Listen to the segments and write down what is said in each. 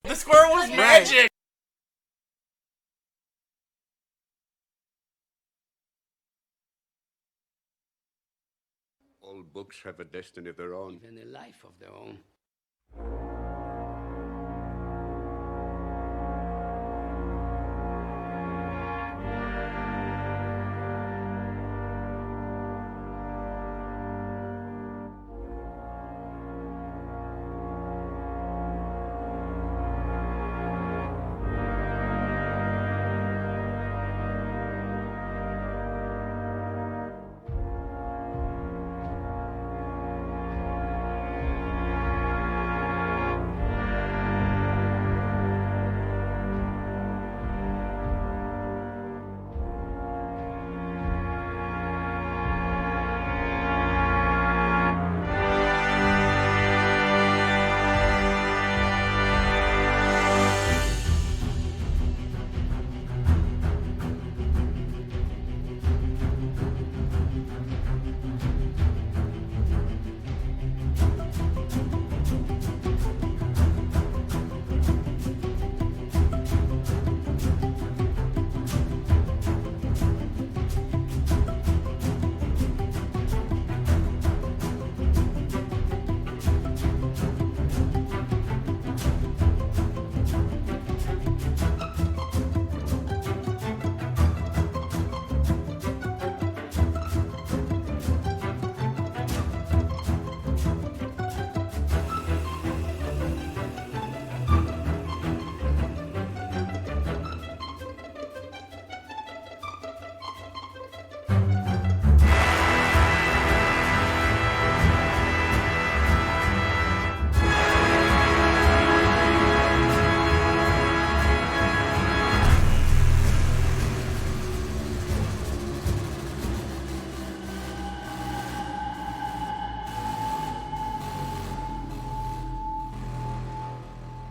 The squirrel was magic! All books have a destiny of their own. And a life of their own.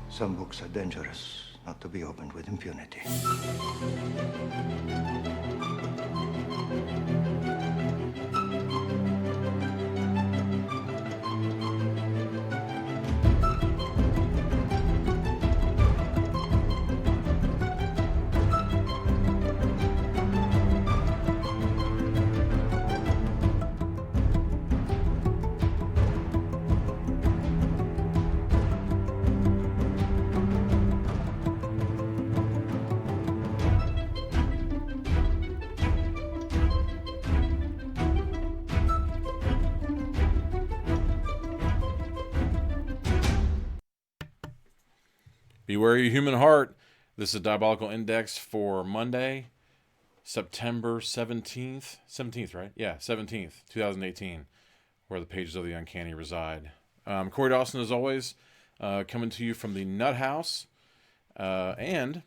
Some books are dangerous, not to be opened with impunity. Beware your human heart. This is Diabolical Index for Monday, September 17th. 17th, right? Yeah, 17th, 2018, where the pages of the uncanny reside. Corey Dawson, as always, coming to you from the Nut House. And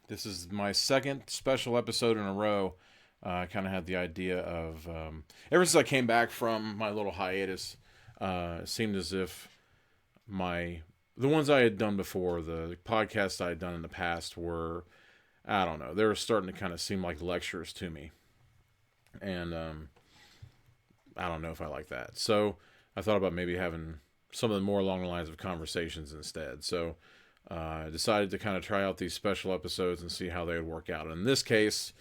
this is my second special episode in a row. I kind of had the idea of, ever since I came back from my little hiatus, it seemed as if the ones I had done before, the podcasts I had done in the past were, I don't know, they were starting to kind of seem like lectures to me. And I don't know if I like that. So I thought about maybe having some of them more along the lines of conversations instead. So I decided to kind of try out these special episodes and see how they would work out. In this case,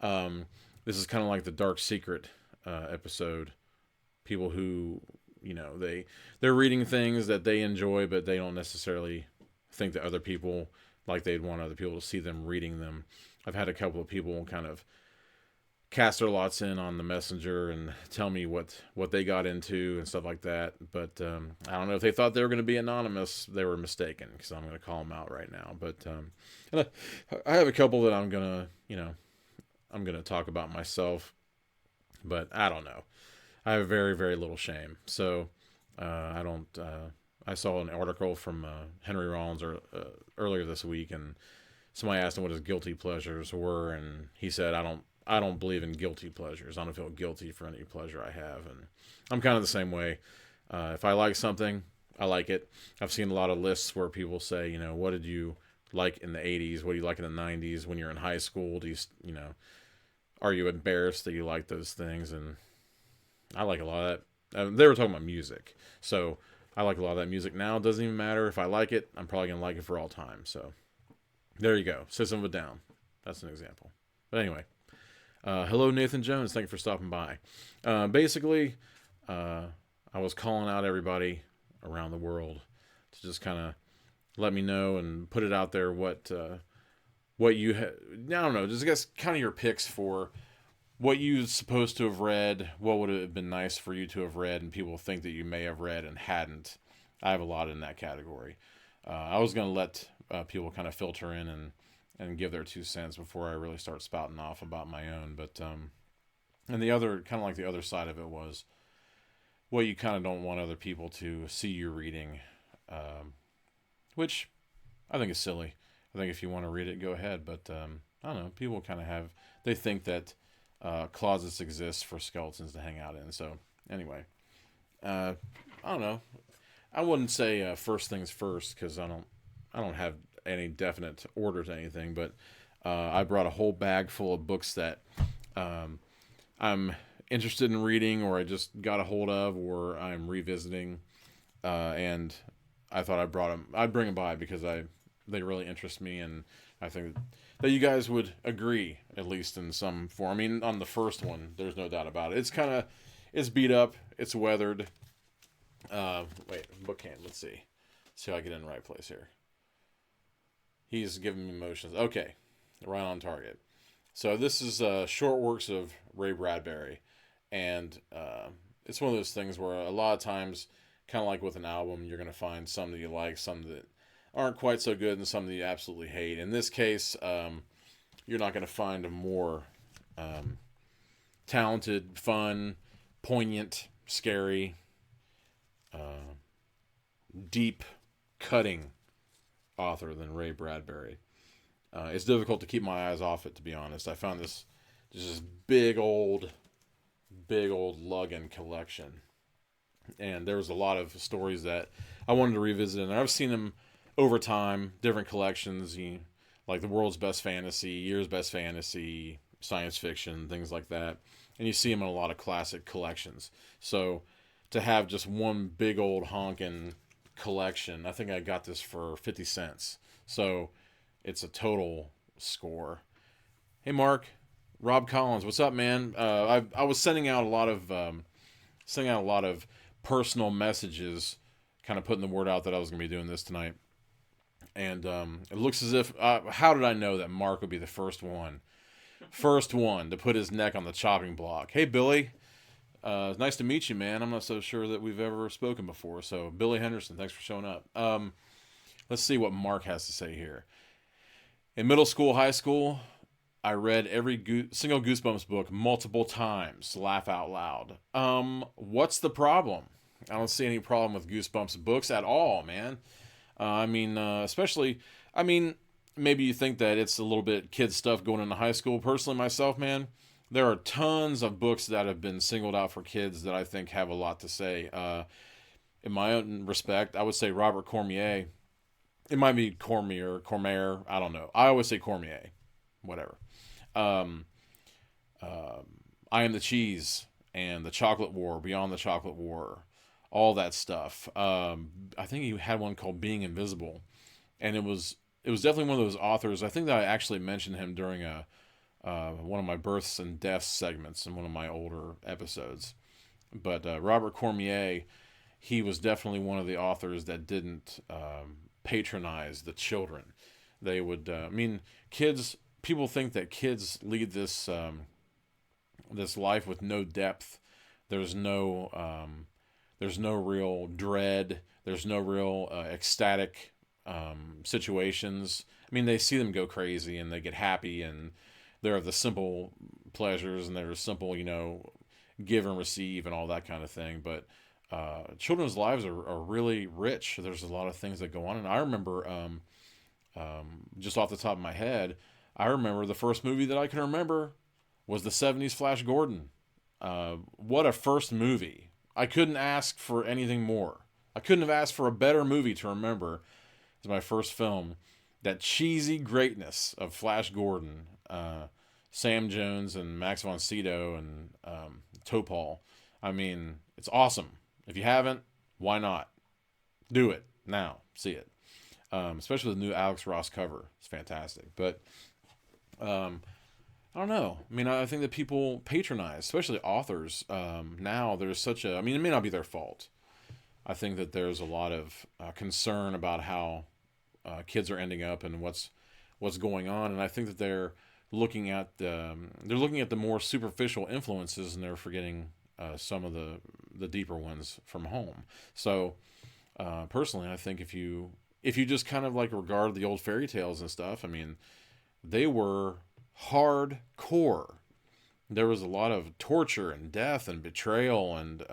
this is kind of like the Dark Secret episode. People who, you know, they're reading things that they enjoy, but they don't necessarily think that other people, like they'd want other people to see them reading them. I've had a couple of people kind of cast their lots in on the messenger and tell me what they got into and stuff like that. But I don't know if they thought they were going to be anonymous. They were mistaken, because I'm going to call them out right now. But I have a couple that I'm going to talk about myself. But I don't know. I have very, very little shame. So I don't. I saw an article from Henry Rollins earlier this week, and somebody asked him what his guilty pleasures were, and he said, I don't believe in guilty pleasures. I don't feel guilty for any pleasure I have, and I'm kind of the same way. If I like something, I like it. I've seen a lot of lists where people say, you know, what did you like in the 80s? What do you like in the 90s? When you're in high school, are you embarrassed that you like those things? And I like a lot of that. They were talking about music. So I like a lot of that music now. It doesn't even matter if I like it. I'm probably going to like it for all time. So there you go. System of a Down. That's an example. But anyway, hello, Nathan Jones. Thank you for stopping by. Basically, I was calling out everybody around the world to just kind of let me know and put it out there what you I don't know, just I guess kind of your picks for what you're supposed to have read, what would have been nice for you to have read, and people think that you may have read and hadn't. I have a lot in that category. I was going to let people kind of filter in and give their 2 cents before I really start spouting off about my own. But and the other, kind of like the other side of it was what you kind of don't want other people to see you reading, which I think is silly. I think if you want to read it, go ahead. But I don't know. People kind of they think that closets exist for skeletons to hang out in. So anyway, I don't know. I wouldn't say first things first because I don't have any definite order to anything. But I brought a whole bag full of books that I'm interested in reading, or I just got a hold of, or I'm revisiting, and I thought I'd bring them by because they really interest me, and I think that you guys would agree, at least in some form. I mean, on the first one, there's no doubt about it. It's beat up, it's weathered. Book hand, let's see if I get in the right place here. He's giving me motions. Okay, right on target. So this is short works of Ray Bradbury, and it's one of those things where a lot of times, kind of like with an album, you're going to find some that you like, some that aren't quite so good, and some that you absolutely hate. In this case, you're not going to find a more talented, fun, poignant, scary, deep, cutting author than Ray Bradbury. It's difficult to keep my eyes off it, to be honest. I found this big old lugging collection, and there was a lot of stories that I wanted to revisit, and I've seen them over time, different collections, like the world's best fantasy, year's best fantasy, science fiction, things like that, and you see them in a lot of classic collections. So to have just one big old honking collection, I think I got this for 50 cents. So it's a total score. Hey, Mark, Rob Collins, what's up, man? I was sending out a lot of personal messages, kind of putting the word out that I was going to be doing this tonight. And it looks as if, how did I know that Mark would be the first one to put his neck on the chopping block? Hey, Billy, it's nice to meet you, man. I'm not so sure that we've ever spoken before. So, Billy Henderson, thanks for showing up. Let's see what Mark has to say here. In middle school, high school, I read every single Goosebumps book multiple times, laugh out loud. What's the problem? I don't see any problem with Goosebumps books at all, man. Especially, maybe you think that it's a little bit kid stuff going into high school. Personally, myself, man, there are tons of books that have been singled out for kids that I think have a lot to say. In my own respect, I would say Robert Cormier. It might be Cormier, I don't know. I always say Cormier, whatever. I Am the Cheese and The Chocolate War, Beyond the Chocolate War, all that stuff. I think he had one called Being Invisible, and it was definitely one of those authors. I think that I actually mentioned him during one of my births and deaths segments in one of my older episodes. But Robert Cormier, he was definitely one of the authors that didn't patronize the children. They would, kids. People think that kids lead this life with no depth. There's no real dread. There's no real ecstatic situations. They see them go crazy and they get happy, and there are the simple pleasures, and there's simple, give and receive and all that kind of thing. But children's lives are really rich. There's a lot of things that go on, and I remember, just off the top of my head, I remember the first movie that I can remember was the 70s Flash Gordon. What a first movie. I couldn't ask for anything more. I couldn't have asked for a better movie to remember as my first film. That cheesy greatness of Flash Gordon, Sam Jones and Max von Sydow and Topol. It's awesome. If you haven't, why not? Do it now. See it. Especially the new Alex Ross cover. It's fantastic. But I don't know. I mean, I think that people patronize, especially authors. Now there's such a. I mean, it may not be their fault. I think that there's a lot of concern about how kids are ending up and what's going on, and I think that they're looking at the more superficial influences, and they're forgetting some of the deeper ones from home. So personally, I think if you just kind of like regard the old fairy tales and stuff, I mean, they were hardcore. There was a lot of torture and death and betrayal and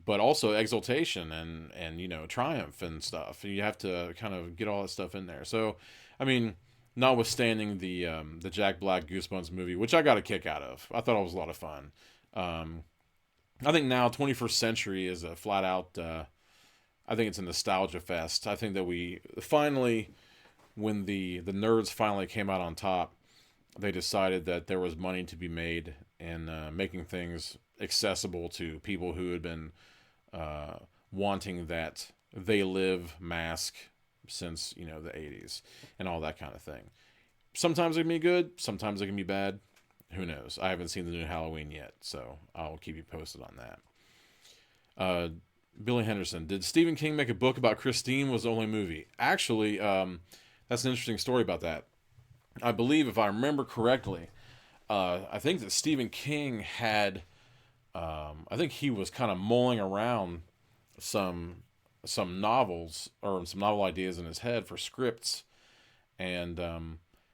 but also exaltation and triumph and stuff. You have to kind of get all that stuff in there. So, I mean, notwithstanding the Jack Black Goosebumps movie, which I got a kick out of. I thought it was a lot of fun. I think now 21st Century is a flat out. I think it's a nostalgia fest. I think that we finally, when the nerds finally came out on top, they decided that there was money to be made in making things accessible to people who had been wanting that They Live mask since the 80s and all that kind of thing. Sometimes it can be good, sometimes it can be bad. Who knows? I haven't seen the new Halloween yet, so I'll keep you posted on that. Billy Henderson, did Stephen King make a book about Christine? Was the only movie? Actually, that's an interesting story about that. I believe, if I remember correctly, I think that Stephen King had, I think he was kind of mulling around some novels or some novel ideas in his head for scripts, and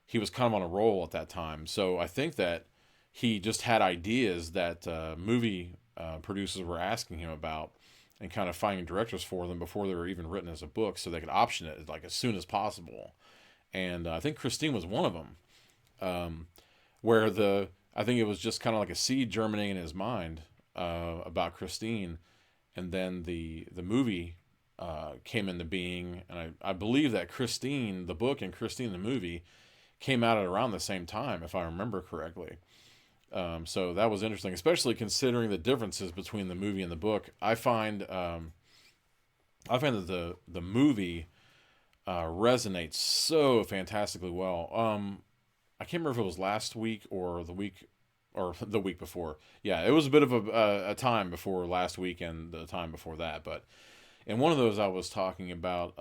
he was kind of on a roll at that time. So I think that he just had ideas that movie producers were asking him about, and kind of finding directors for them before they were even written as a book, so they could option it like as soon as possible. And I think Christine was one of them, where I think it was just kind of like a seed germinating in his mind about Christine, and then the movie came into being, and I believe that Christine, the book, and Christine, the movie, came out at around the same time, if I remember correctly. So that was interesting, especially considering the differences between the movie and the book. I find that the movie resonates so fantastically well. I can't remember if it was last week or the week before. Yeah, it was a bit of a time before last week and the time before that. But in one of those, I was talking about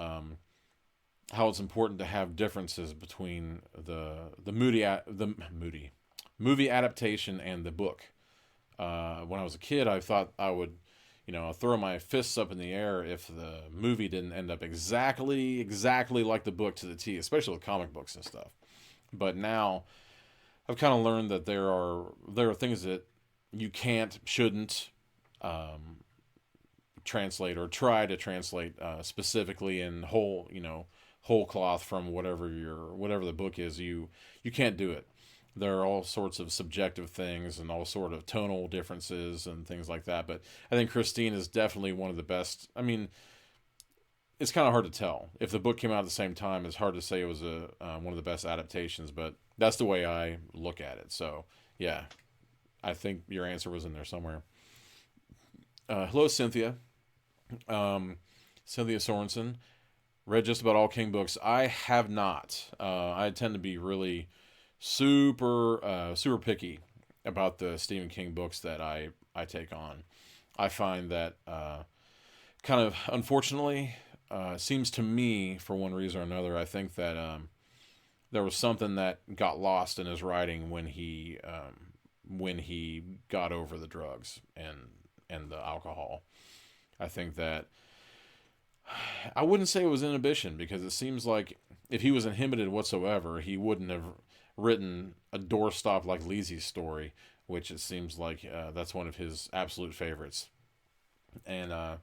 how it's important to have differences between the movie adaptation and the book. When I was a kid, I thought I would, throw my fists up in the air if the movie didn't end up exactly like the book to the T, especially with comic books and stuff. But now I've kind of learned that there are things that you shouldn't translate or try to translate specifically in whole cloth from whatever the book is. You can't do it. There are all sorts of subjective things and all sort of tonal differences and things like that. But I think Christine is definitely one of the best. I mean, it's kind of hard to tell. If the book came out at the same time, it's hard to say it was one of the best adaptations. But that's the way I look at it. So, yeah, I think your answer was in there somewhere. Hello, Cynthia. Cynthia Sorensen. Read just about all King books. I have not. I tend to be really super picky about the Stephen King books that I take on. I find that kind of unfortunately seems to me, for one reason or another, I think that there was something that got lost in his writing when he got over the drugs and the alcohol. I think that I wouldn't say it was inhibition, because it seems like if he was inhibited whatsoever, he wouldn't have written A Doorstop Like Lizzie's Story, which it seems like that's one of his absolute favorites. And I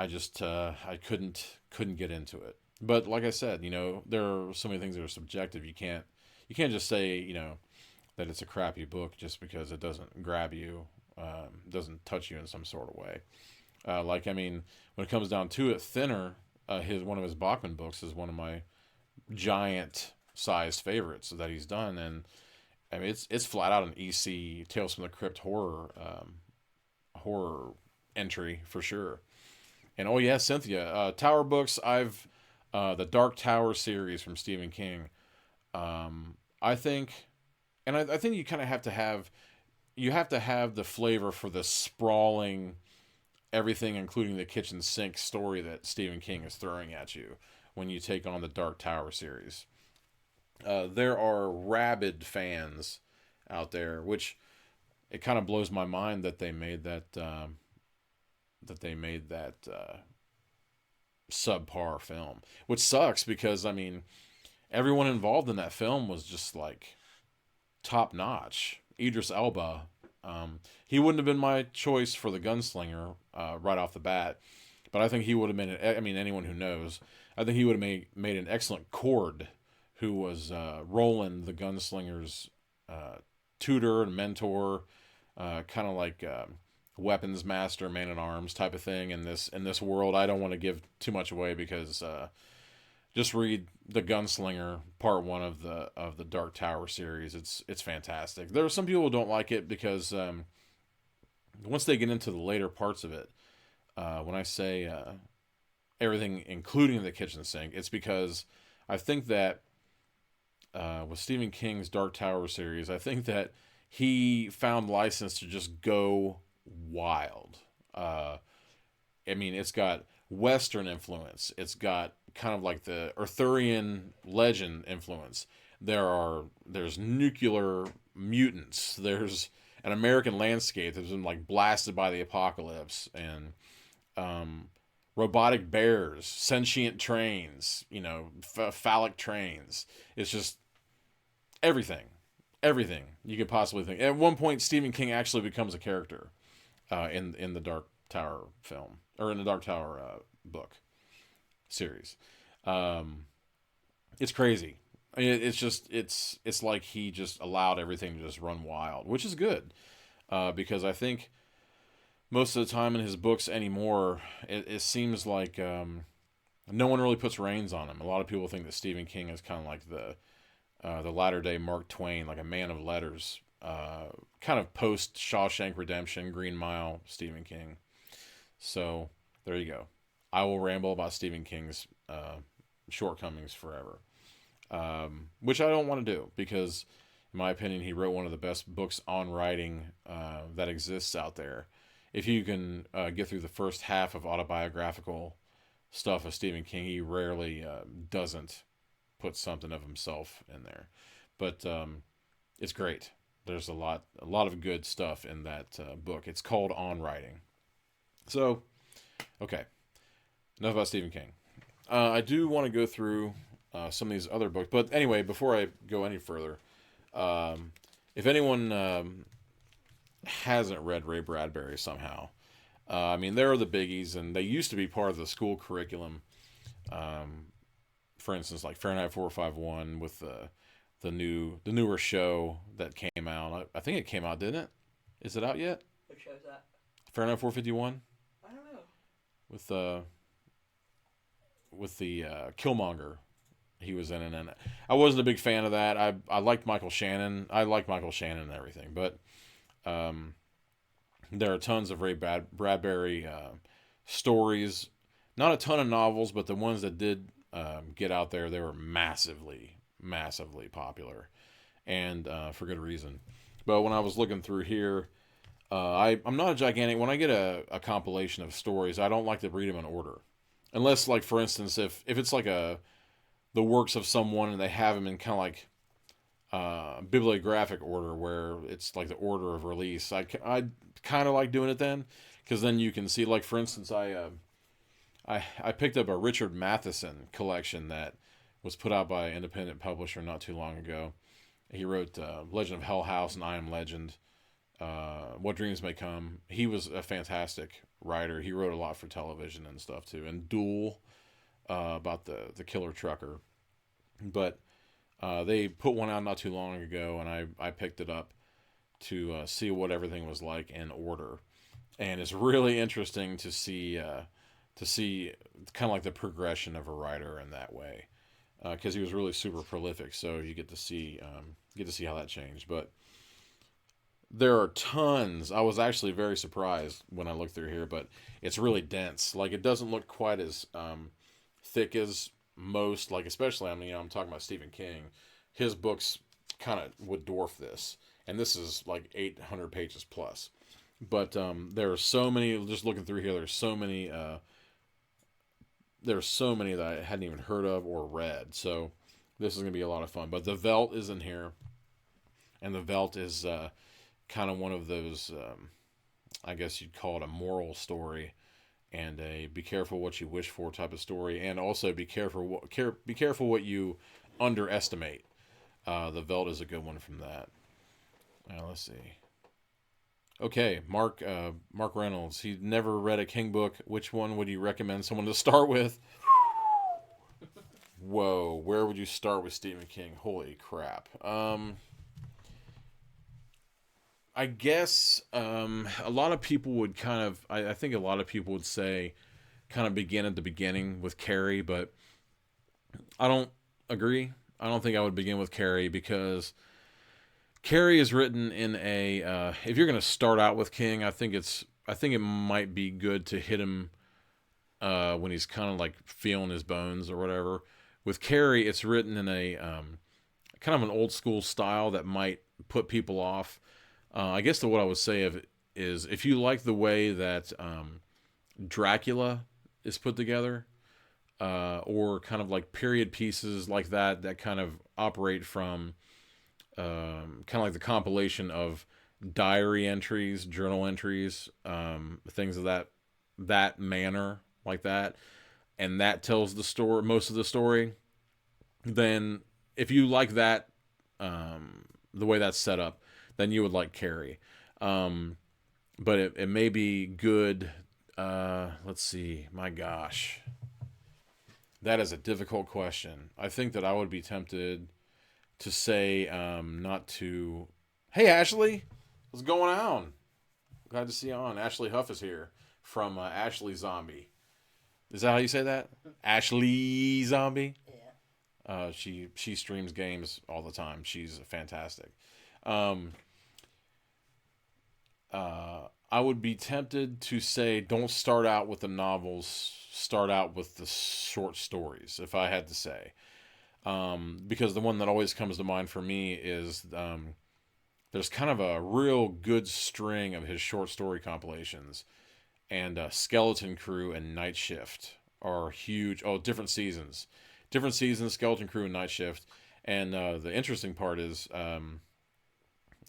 just I couldn't get into it. But like I said, there are so many things that are subjective. You can't just say that it's a crappy book just because it doesn't grab you, doesn't touch you in some sort of way. When it comes down to it, Thinner, one of his Bachman books, is one of my giant sized favorites that he's done, and I mean it's flat out an EC Tales from the Crypt horror entry for sure. And oh yeah, Cynthia, Tower books. I've the Dark Tower series from Stephen King. I think, and I think you kind of have to have the flavor for the sprawling everything, including the kitchen sink story that Stephen King is throwing at you when you take on the Dark Tower series. There are rabid fans out there, which it kind of blows my mind that they made that subpar film, which sucks because I mean everyone involved in that film was just like top notch. Idris Elba, he wouldn't have been my choice for the gunslinger right off the bat, but I think he would have been. I mean, anyone who knows, I think he would have made an excellent Cord, who was Roland the gunslinger's tutor and mentor, kind of like weapons master, man at arms type of thing in this world. I don't want to give too much away because just read the Gunslinger Part 1 of the Dark Tower series. It's fantastic. There are some people who don't like it because once they get into the later parts of it, when I say everything including the kitchen sink, it's because I think that with Stephen King's Dark Tower series, I think that he found license to just go wild. I mean, it's got Western influence. It's got kind of like the Arthurian legend influence. There's nuclear mutants. There's an American landscape that's been like blasted by the apocalypse, and robotic bears, sentient trains, phallic trains. It's just everything you could possibly think. At one point, Stephen King actually becomes a character in the Dark Tower film, or in the Dark Tower book series. It's crazy. It's like he just allowed everything to just run wild, which is good, because I think most of the time in his books anymore, it seems like no one really puts reins on him. A lot of people think that Stephen King is kind of like the latter day Mark Twain, like a man of letters, kind of post Shawshank Redemption, Green Mile, Stephen King. So there you go. I will ramble about Stephen King's shortcomings forever, which I don't want to do because, in my opinion, he wrote one of the best books on writing that exists out there. If you can get through the first half of autobiographical stuff of Stephen King, he rarely doesn't put something of himself in there, but it's great. There's a lot of good stuff in that book. It's called On Writing. So, okay, enough about Stephen King. I do want to go through some of these other books, but anyway, before I go any further, if anyone hasn't read Ray Bradbury somehow, I mean, there are the biggies, and they used to be part of the school curriculum. For instance, like Fahrenheit 451 with the newer show that came out. I think it came out, didn't it? Is it out yet? What show is that? Fahrenheit 451 I don't know. with the Killmonger. He was in it, and I wasn't a big fan of that. I liked Michael Shannon. I like Michael Shannon and everything, but there are tons of Ray Bradbury stories. Not a ton of novels, but the ones that did get out there, they were massively popular, and for good reason. But when I was looking through here, I'm not a gigantic. When I get a compilation of stories, I don't like to read them in order, unless, like, for instance, if it's like the works of someone and they have them in kind of like bibliographic order, where it's like the order of release. I kind of like doing it then, because then you can see, like, for instance, I picked up a Richard Matheson collection that was put out by an independent publisher not too long ago. He wrote Legend of Hell House and I Am Legend, What Dreams May Come. He was a fantastic writer. He wrote a lot for television and stuff too, and Duel, about the killer trucker. But they put one out not too long ago, and I picked it up to see what everything was like in order, and it's really interesting to see kind of like the progression of a writer in that way, because he was really super prolific. So you get to see how that changed. But There are tons. I was actually very surprised when I looked through here, but it's really dense. Like, it doesn't look quite as thick as most, like, especially, I mean, I'm talking about Stephen King. His books kind of would dwarf this. And this is like 800 pages plus. But there are so many, just looking through here, there's so many that I hadn't even heard of or read. So this is going to be a lot of fun. But the Velt is in here. And the Velt is kind of one of those, I guess you'd call it a moral story, and a be careful what you wish for type of story, and also be careful what you underestimate. The Velt is a good one from that. Now let's see. Okay, Mark Reynolds. He never read a King book. Which one would you recommend someone to start with? Whoa, where would you start with Stephen King? Holy crap. I guess a lot of people would kind of, I think a lot of people would say kind of begin at the beginning with Carrie, but I don't agree. I don't think I would begin with Carrie, because Carrie is written in a, if you're going to start out with King, I think it might be good to hit him when he's kind of like feeling his bones or whatever. With Carrie, it's written in a kind of an old school style that might put people off. I guess what I would say is if you like the way that Dracula is put together, or kind of like period pieces like that kind of operate from kind of like the compilation of diary entries, journal entries, things of that manner, like that, and that tells the story, most of the story, then if you like that, the way that's set up, then you would like Carrie. But it may be good. Let's see. My gosh. That is a difficult question. I think that I would be tempted to say not to... Hey, Ashley. What's going on? Glad to see you on. Ashley Huff is here from Ashley Zombie. Is that how you say that? Ashley Zombie? Yeah. She streams games all the time. She's fantastic. I would be tempted to say don't start out with the novels, start out with the short stories, if I had to say. Because the one that always comes to mind for me is there's kind of a real good string of his short story compilations. And Skeleton Crew and Night Shift are huge. Oh, different seasons, Skeleton Crew and Night Shift. And the interesting part is...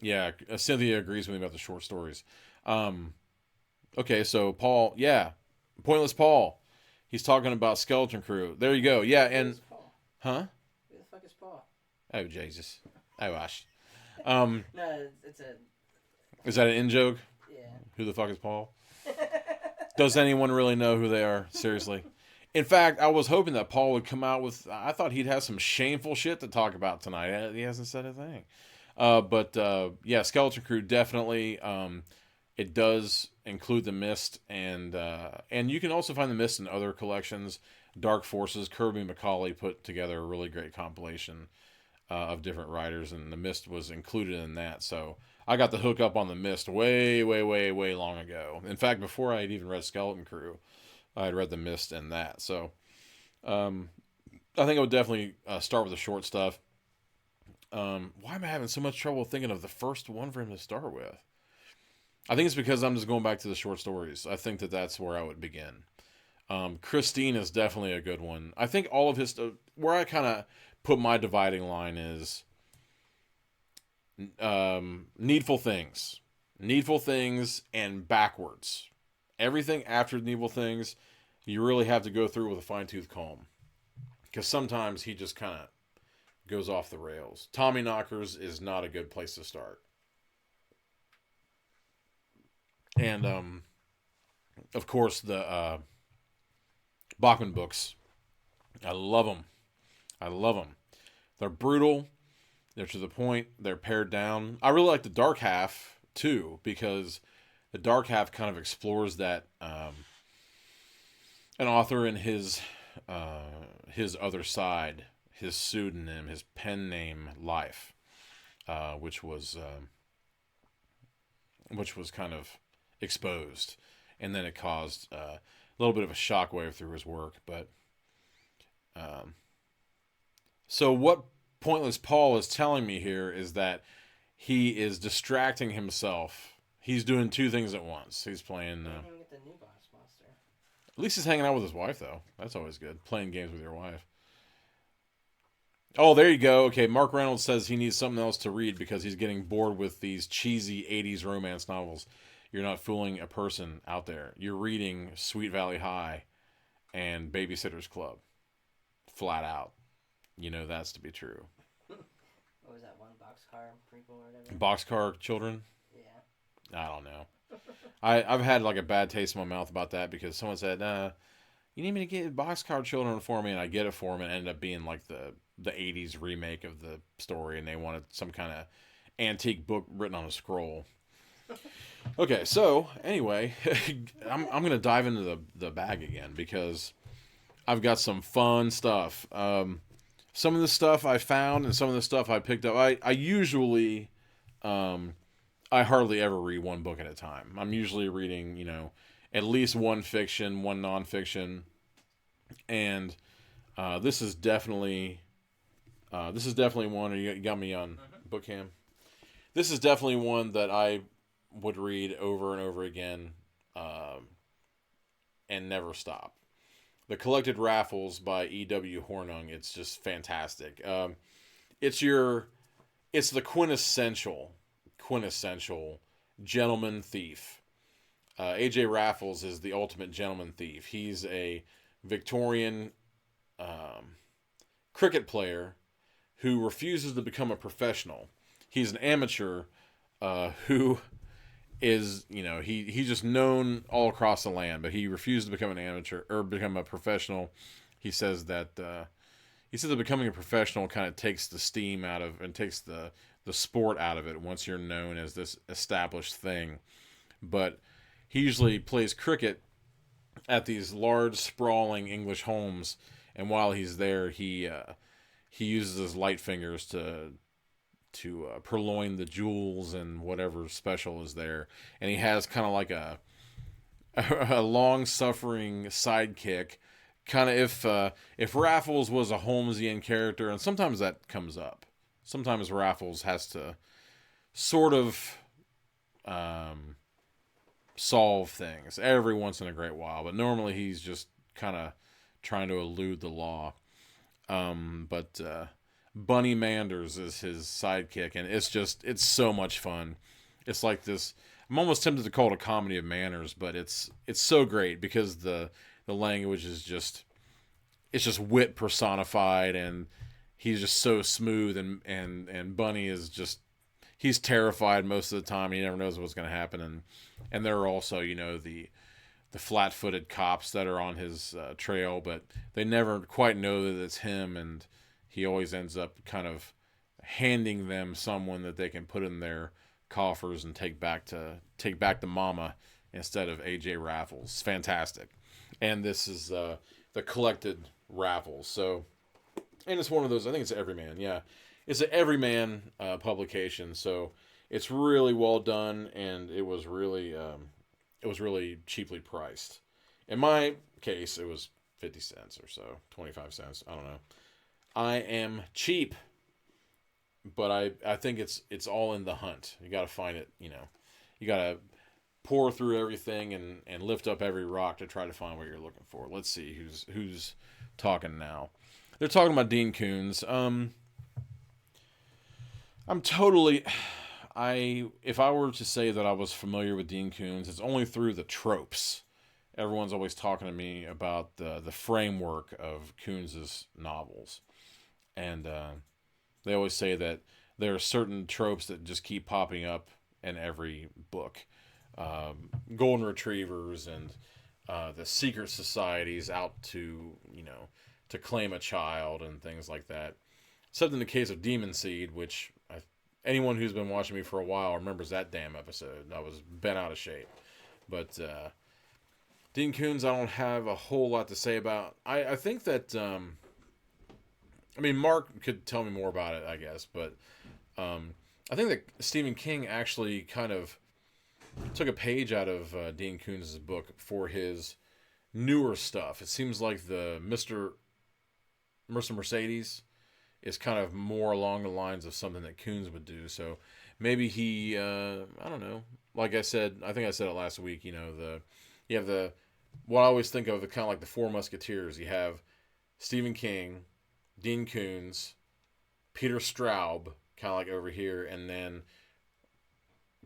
yeah, Cynthia agrees with me about the short stories. Okay, so Paul, yeah, Pointless Paul. He's talking about Skeleton Crew. There you go. Yeah, and Paul? huh? Who the fuck is Paul? Oh Jesus. Oh gosh. No, it's a... Is that an in joke? Yeah. Who the fuck is Paul? Does anyone really know who they are? Seriously. In fact, I was hoping that Paul would come out with... I thought he'd have some shameful shit to talk about tonight. He hasn't said a thing. But yeah, Skeleton Crew definitely. It does include the Mist, and you can also find the Mist in other collections. Dark Forces, Kirby McCauley put together a really great compilation of different writers, and the Mist was included in that. So I got the hook up on the Mist way, way, way, way long ago. In fact, before I had even read Skeleton Crew, I had read the Mist and that. So I think I would definitely start with the short stuff. Why am I having so much trouble thinking of the first one for him to start with? I think it's because I'm just going back to the short stories. I think that that's where I would begin. Christine is definitely a good one. I think all of his... where I kind of put my dividing line is Needful Things. Needful Things and backwards. Everything after Needful Things, you really have to go through with a fine-tooth comb. Because sometimes he just kind of goes off the rails. Tommy Knockers is not a good place to start. And, of course, the Bachman books. I love them. I love them. They're brutal. They're to the point. They're pared down. I really like the Dark Half, too, because the Dark Half kind of explores that an author in his other side, his pseudonym, his pen name life, which was which was kind of exposed, and then it caused a little bit of a shockwave through his work. But so what Pointless Paul is telling me here is that he is distracting himself. He's doing two things at once. He's playing. Can't even get the new boss monster. At least he's hanging out with his wife, though. That's always good. Playing games with your wife. Oh, there you go. Okay, Mark Reynolds says he needs something else to read because he's getting bored with these cheesy 80s romance novels. You're not fooling a person out there. You're reading Sweet Valley High and Babysitter's Club. Flat out. You know that's to be true. What was that one Boxcar prequel or whatever? Boxcar Children? Yeah. I don't know. I've had like a bad taste in my mouth about that because someone said, you need me to get Boxcar Children for me, and I get it for them, and it ended up being like the 80s remake of the story, and they wanted some kind of antique book written on a scroll. Okay, so anyway, I'm going to dive into the bag again because I've got some fun stuff. Some of the stuff I found and some of the stuff I picked up. I usually, I hardly ever read one book at a time. I'm usually reading, at least one fiction, one nonfiction, and this is definitely one. You got me on Bookcam. This is definitely one that I would read over and over again, and never stop. The Collected Raffles by E.W. Hornung. It's just fantastic. It's the quintessential gentleman thief. A.J. Raffles is the ultimate gentleman thief. He's a Victorian cricket player who refuses to become a professional. He's an amateur who is, he's just known all across the land, but he refused to become an amateur or become a professional. He says that becoming a professional kind of takes the steam out of and takes the sport out of it once you're known as this established thing. But he usually plays cricket at these large, sprawling English homes, and while he's there, he uses his light fingers to purloin the jewels and whatever special is there. And he has kind of like a long-suffering sidekick, kind of if Raffles was a Holmesian character, and sometimes that comes up. Sometimes Raffles has to sort of solve things every once in a great while, but normally he's just kind of trying to elude the law. But Bunny Manders is his sidekick, and it's so much fun. It's like this. I'm almost tempted to call it a comedy of manners, but it's so great because the language is it's just wit personified, and he's just so smooth, and Bunny is just, he's terrified most of the time. He never knows what's going to happen, and there are also the flat-footed cops that are on his trail, but they never quite know that it's him, and he always ends up kind of handing them someone that they can put in their coffers and take back to mama instead of A.J. Raffles. It's fantastic. And this is the Collected Raffles. So, and it's one of those, I think it's Everyman. Yeah. It's an Everyman publication. So it's really well done, and it was really cheaply priced. In my case, it was 50 cents or so, 25 cents. I don't know. I am cheap, but I think it's all in the hunt. You got to find it, you got to pour through everything and lift up every rock to try to find what you're looking for. Let's see who's talking now. They're talking about Dean Koontz. If I were to say that I was familiar with Dean Koontz, it's only through the tropes. Everyone's always talking to me about the framework of Koontz's novels. And they always say that there are certain tropes that just keep popping up in every book. Golden retrievers and the secret societies out to claim a child and things like that. Except in the case of Demon Seed, which anyone who's been watching me for a while remembers that damn episode. I was bent out of shape. But Dean Koontz, I don't have a whole lot to say about. I think that... Mark could tell me more about it, I guess, but I think that Stephen King actually kind of took a page out of Dean Koontz' book for his newer stuff. It seems like the Mr. Mercedes is kind of more along the lines of something that Koontz would do. So maybe he, I don't know. Like I said, I think I said it last week. You know, you have what I always think of, the kind of like the Four Musketeers. You have Stephen King, Dean Koontz, Peter Straub, kind of like over here, and then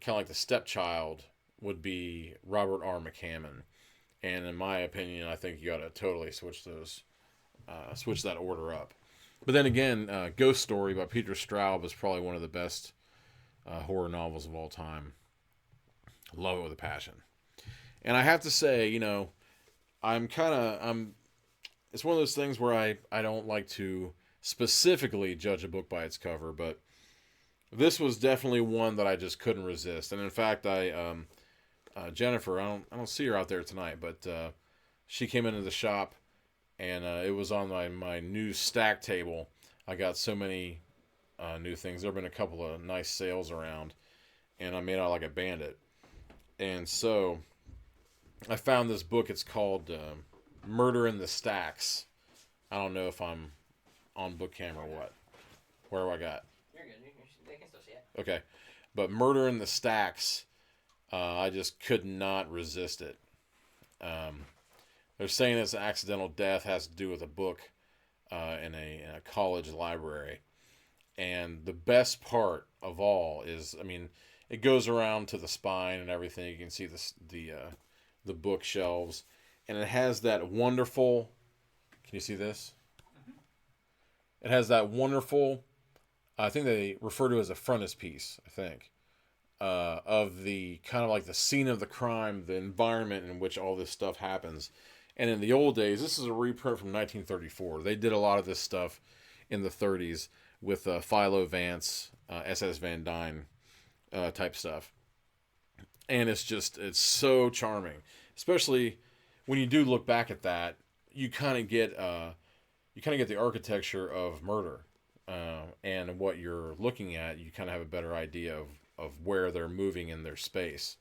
kind of like the stepchild would be Robert R. McCammon. And in my opinion, I think you got to totally switch that order up. But then again, Ghost Story by Peter Straub is probably one of the best horror novels of all time. Love it with a passion. And I have to say, you know, it's one of those things where I don't like to specifically judge a book by its cover, but this was definitely one that I just couldn't resist. And in fact, Jennifer, I don't see her out there tonight, but she came into the shop, and it was on my new stack table. I got so many new things. There have been a couple of nice sales around, and I made out like a bandit. And so I found this book. It's called Murder in the Stacks. I don't know if I'm on book cam or what. Where do I got? You're good. They can still see it. Okay. But Murder in the Stacks, I just could not resist it. They're saying this accidental death has to do with a book in a college library. And the best part of all is, I mean, it goes around to the spine and everything. You can see the bookshelves. And it has that wonderful... Can you see this? Mm-hmm. It has that wonderful... I think they refer to it as a frontispiece, I think. Of the kind of like the scene of the crime, the environment in which all this stuff happens. And in the old days, this is a reprint from 1934. They did a lot of this stuff in the 30s with Philo Vance, S.S. Van Dyne type stuff. And it's so charming. Especially when you do look back at that, you kind of get the architecture of murder. And what you're looking at, you kind of have a better idea of where they're moving in their space.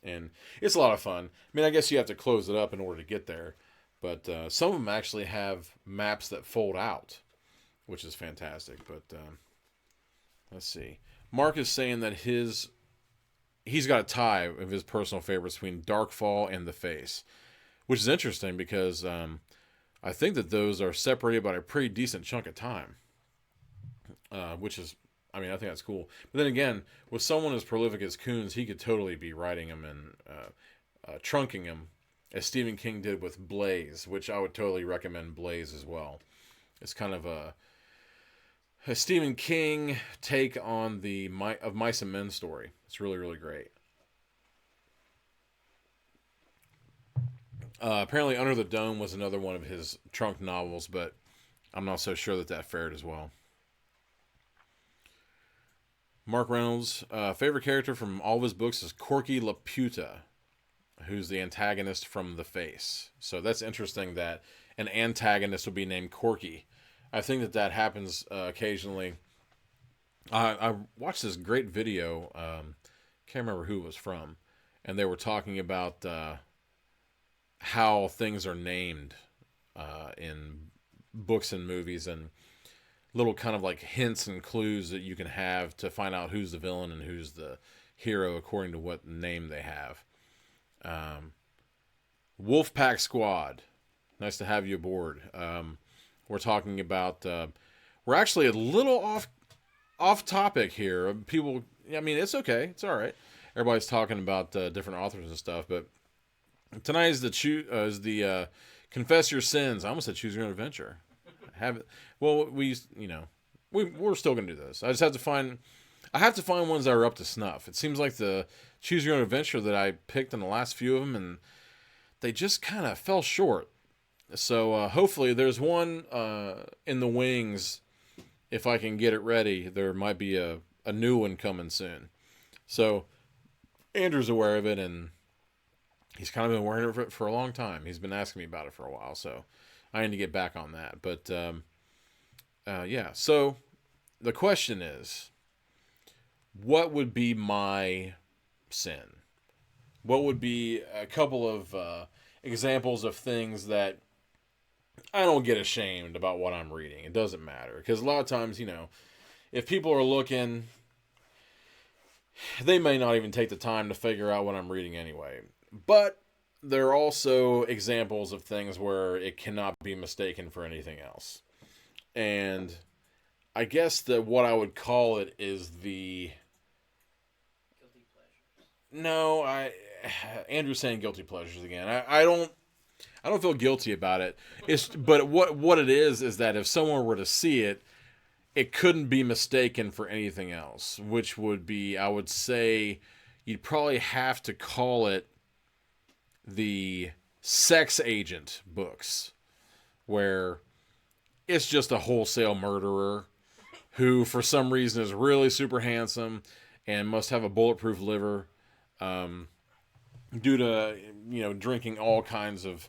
And it's a lot of fun. I mean, I guess you have to close it up in order to get there. But some of them actually have maps that fold out, which is fantastic. But let's see. Mark is saying that he's got a tie of his personal favorites between Darkfall and The Face, which is interesting because I think that those are separated by a pretty decent chunk of time, which is, I mean, I think that's cool. But then again, with someone as prolific as Koontz, he could totally be writing them and trunking them, as Stephen King did with Blaze, which I would totally recommend Blaze as well. It's kind of a Stephen King take on the of Mice and Men story. It's really, really great. Apparently Under the Dome was another one of his trunk novels, but I'm not so sure that fared as well. Mark Reynolds' favorite character from all of his books is Corky Laputa, who's the antagonist from The Face. So that's interesting that an antagonist would be named Corky. I think that happens occasionally. I watched this great video. Can't remember who it was from, and they were talking about how things are named in books and movies, and little kind of like hints and clues that you can have to find out who's the villain and who's the hero according to what name they have. Wolfpack Squad, nice to have you aboard. We're talking about we're actually a little off topic here. People, I mean, it's okay, it's all right. Everybody's talking about different authors and stuff, but tonight is the Confess Your Sins. I almost said Choose Your Own Adventure. Well, we're still gonna do this. I have to find ones that are up to snuff. It seems like the Choose Your Own Adventure that I picked in the last few of them, and they just kind of fell short. So hopefully there's one in the wings. If I can get it ready, there might be a new one coming soon. So Andrew's aware of it, and he's kind of been aware of it for a long time. He's been asking me about it for a while, so I need to get back on that. But yeah, so the question is, what would be my sin? what would be a couple of examples of things that I don't get ashamed about what I'm reading? It doesn't matter. Because a lot of times, if people are looking, they may not even take the time to figure out what I'm reading anyway. But there are also examples of things where it cannot be mistaken for anything else. And I guess that what I would call it is the... Guilty pleasures. No, Andrew's saying guilty pleasures again. I don't feel guilty about it. But what it is that if someone were to see it, it couldn't be mistaken for anything else, which would be, I would say, you'd probably have to call it the sex agent books, where it's just a wholesale murderer who, for some reason, is really super handsome and must have a bulletproof liver, due to, drinking all kinds of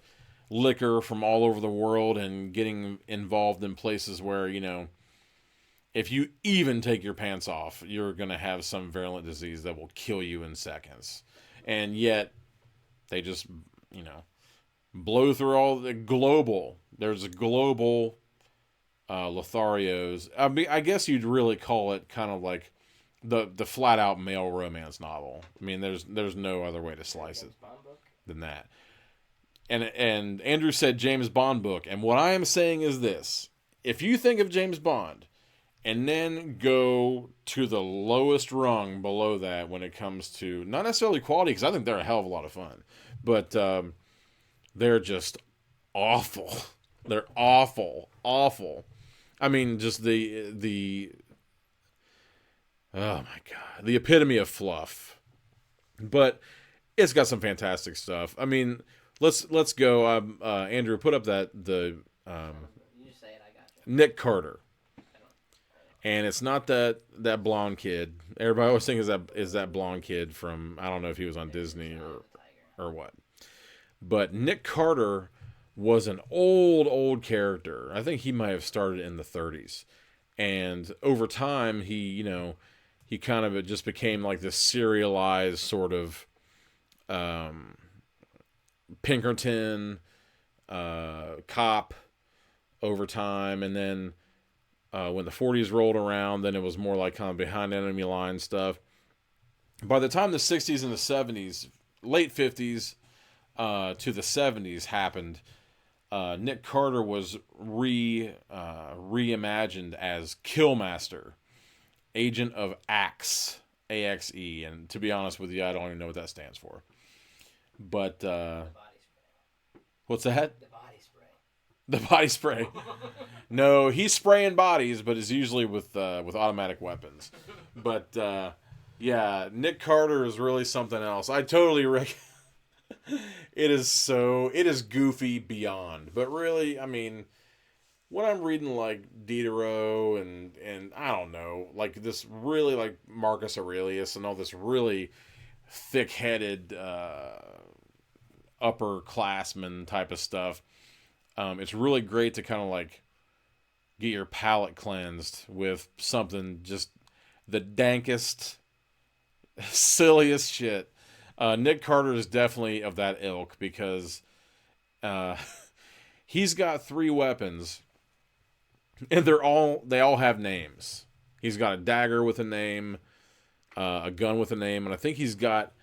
liquor from all over the world and getting involved in places where, if you even take your pants off, you're going to have some virulent disease that will kill you in seconds. And yet, they just, blow through all the global. There's a global Lotharios. I mean, I guess you'd really call it kind of like the flat out male romance novel. I mean, there's no other way to slice it than that. And Andrew said James Bond book. And what I am saying is this. If you think of James Bond and then go to the lowest rung below that when it comes to, not necessarily quality, because I think they're a hell of a lot of fun, but they're just awful. They're awful. I mean, just the oh my God, the epitome of fluff. But it's got some fantastic stuff. I mean, let's go. Andrew, put up the You just say it, I got you. Nick Carter. And it's not that blonde kid. Everybody always thinks is that blonde kid from, I don't know if he was on Disney or what. But Nick Carter was an old character. I think he might have started in the 30s. And over time, he kind of just became like this serialized sort of Pinkerton cop over time. And then when the 40s rolled around, then it was more like kind of behind enemy line stuff. By the time the 60s and the 70s, late 50s to the 70s happened, Nick Carter was reimagined as Killmaster, Agent of Axe, AXE. And to be honest with you, I don't even know what that stands for. But Body spray. what's that? The body spray. The body spray. No, he's spraying bodies, but it's usually with automatic weapons. But yeah, Nick Carter is really something else. I totally it is goofy beyond. But really, I mean, when I'm reading like Diderot and I don't know, like this really like Marcus Aurelius and all this really thick-headed upperclassman type of stuff, it's really great to kind of like get your palate cleansed with something just the dankest, silliest shit. Nick Carter is definitely of that ilk because he's got 3 weapons and they all have names. He's got a dagger with a name, a gun with a name, and I think he's got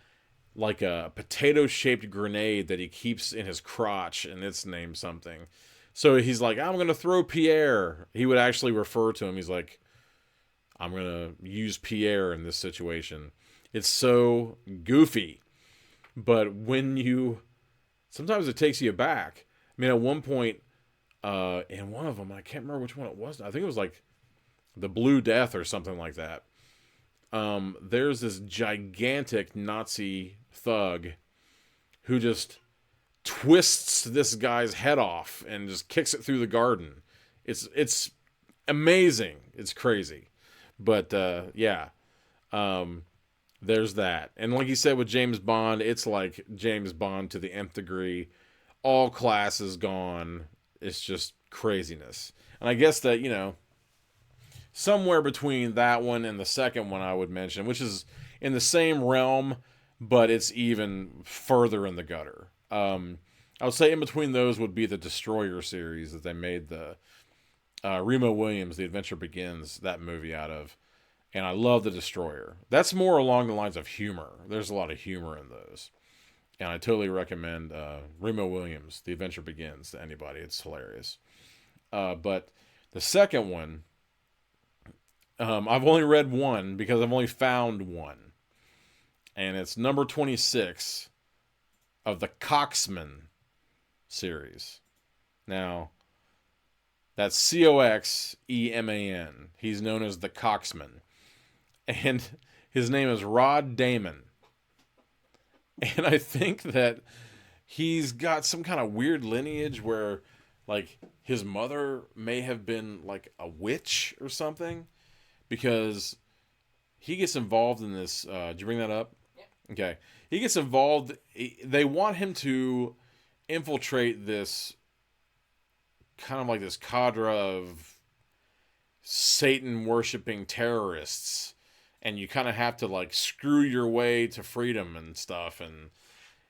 like a potato-shaped grenade that he keeps in his crotch, and it's named something. So he's like, I'm going to throw Pierre. He would actually refer to him. He's like, I'm going to use Pierre in this situation. It's so goofy. But sometimes it takes you back. I mean, at one point, in one of them, I can't remember which one it was. I think it was like the Blue Death or something like that. There's this gigantic Nazi thug who just twists this guy's head off and just kicks it through the garden. It's amazing. It's crazy. But yeah, there's that. And like you said with James Bond, it's like James Bond to the nth degree. All classes gone. It's just craziness. And I guess that, somewhere between that one and the second one I would mention, which is in the same realm, but it's even further in the gutter. I would say in between those would be the Destroyer series that they made the Remo Williams, The Adventure Begins, that movie out of. And I love the Destroyer. That's more along the lines of humor. There's a lot of humor in those. And I totally recommend Remo Williams, The Adventure Begins, to anybody. It's hilarious. But the second one, I've only read one because I've only found one. And it's number 26 of the Coxman series. Now, that's Coxeman. He's known as the Coxman. And his name is Rod Damon. And I think that he's got some kind of weird lineage where, like, his mother may have been, like, a witch or something. Because he gets involved in this. Did you bring that up? Yeah. Okay. He gets involved. They want him to infiltrate this kind of like this cadre of Satan-worshipping terrorists. And you kind of have to, like, screw your way to freedom and stuff. And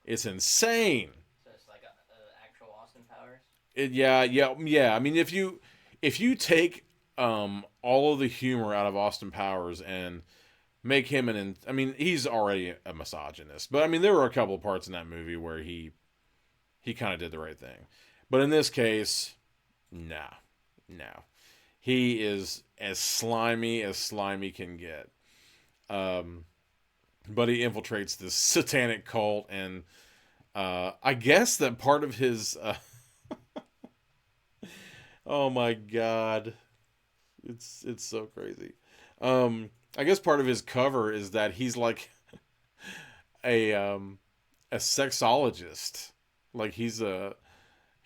it's insane. So it's like a actual Austin Powers? Yeah. I mean, if you take all of the humor out of Austin Powers and make him I mean, he's already a misogynist. But, I mean, there were a couple of parts in that movie where he kind of did the right thing. But in this case, no. He is as slimy can get. But he infiltrates this satanic cult, and I guess that part of his oh my god, it's so crazy. I guess part of his cover is that he's like a sexologist, like he's like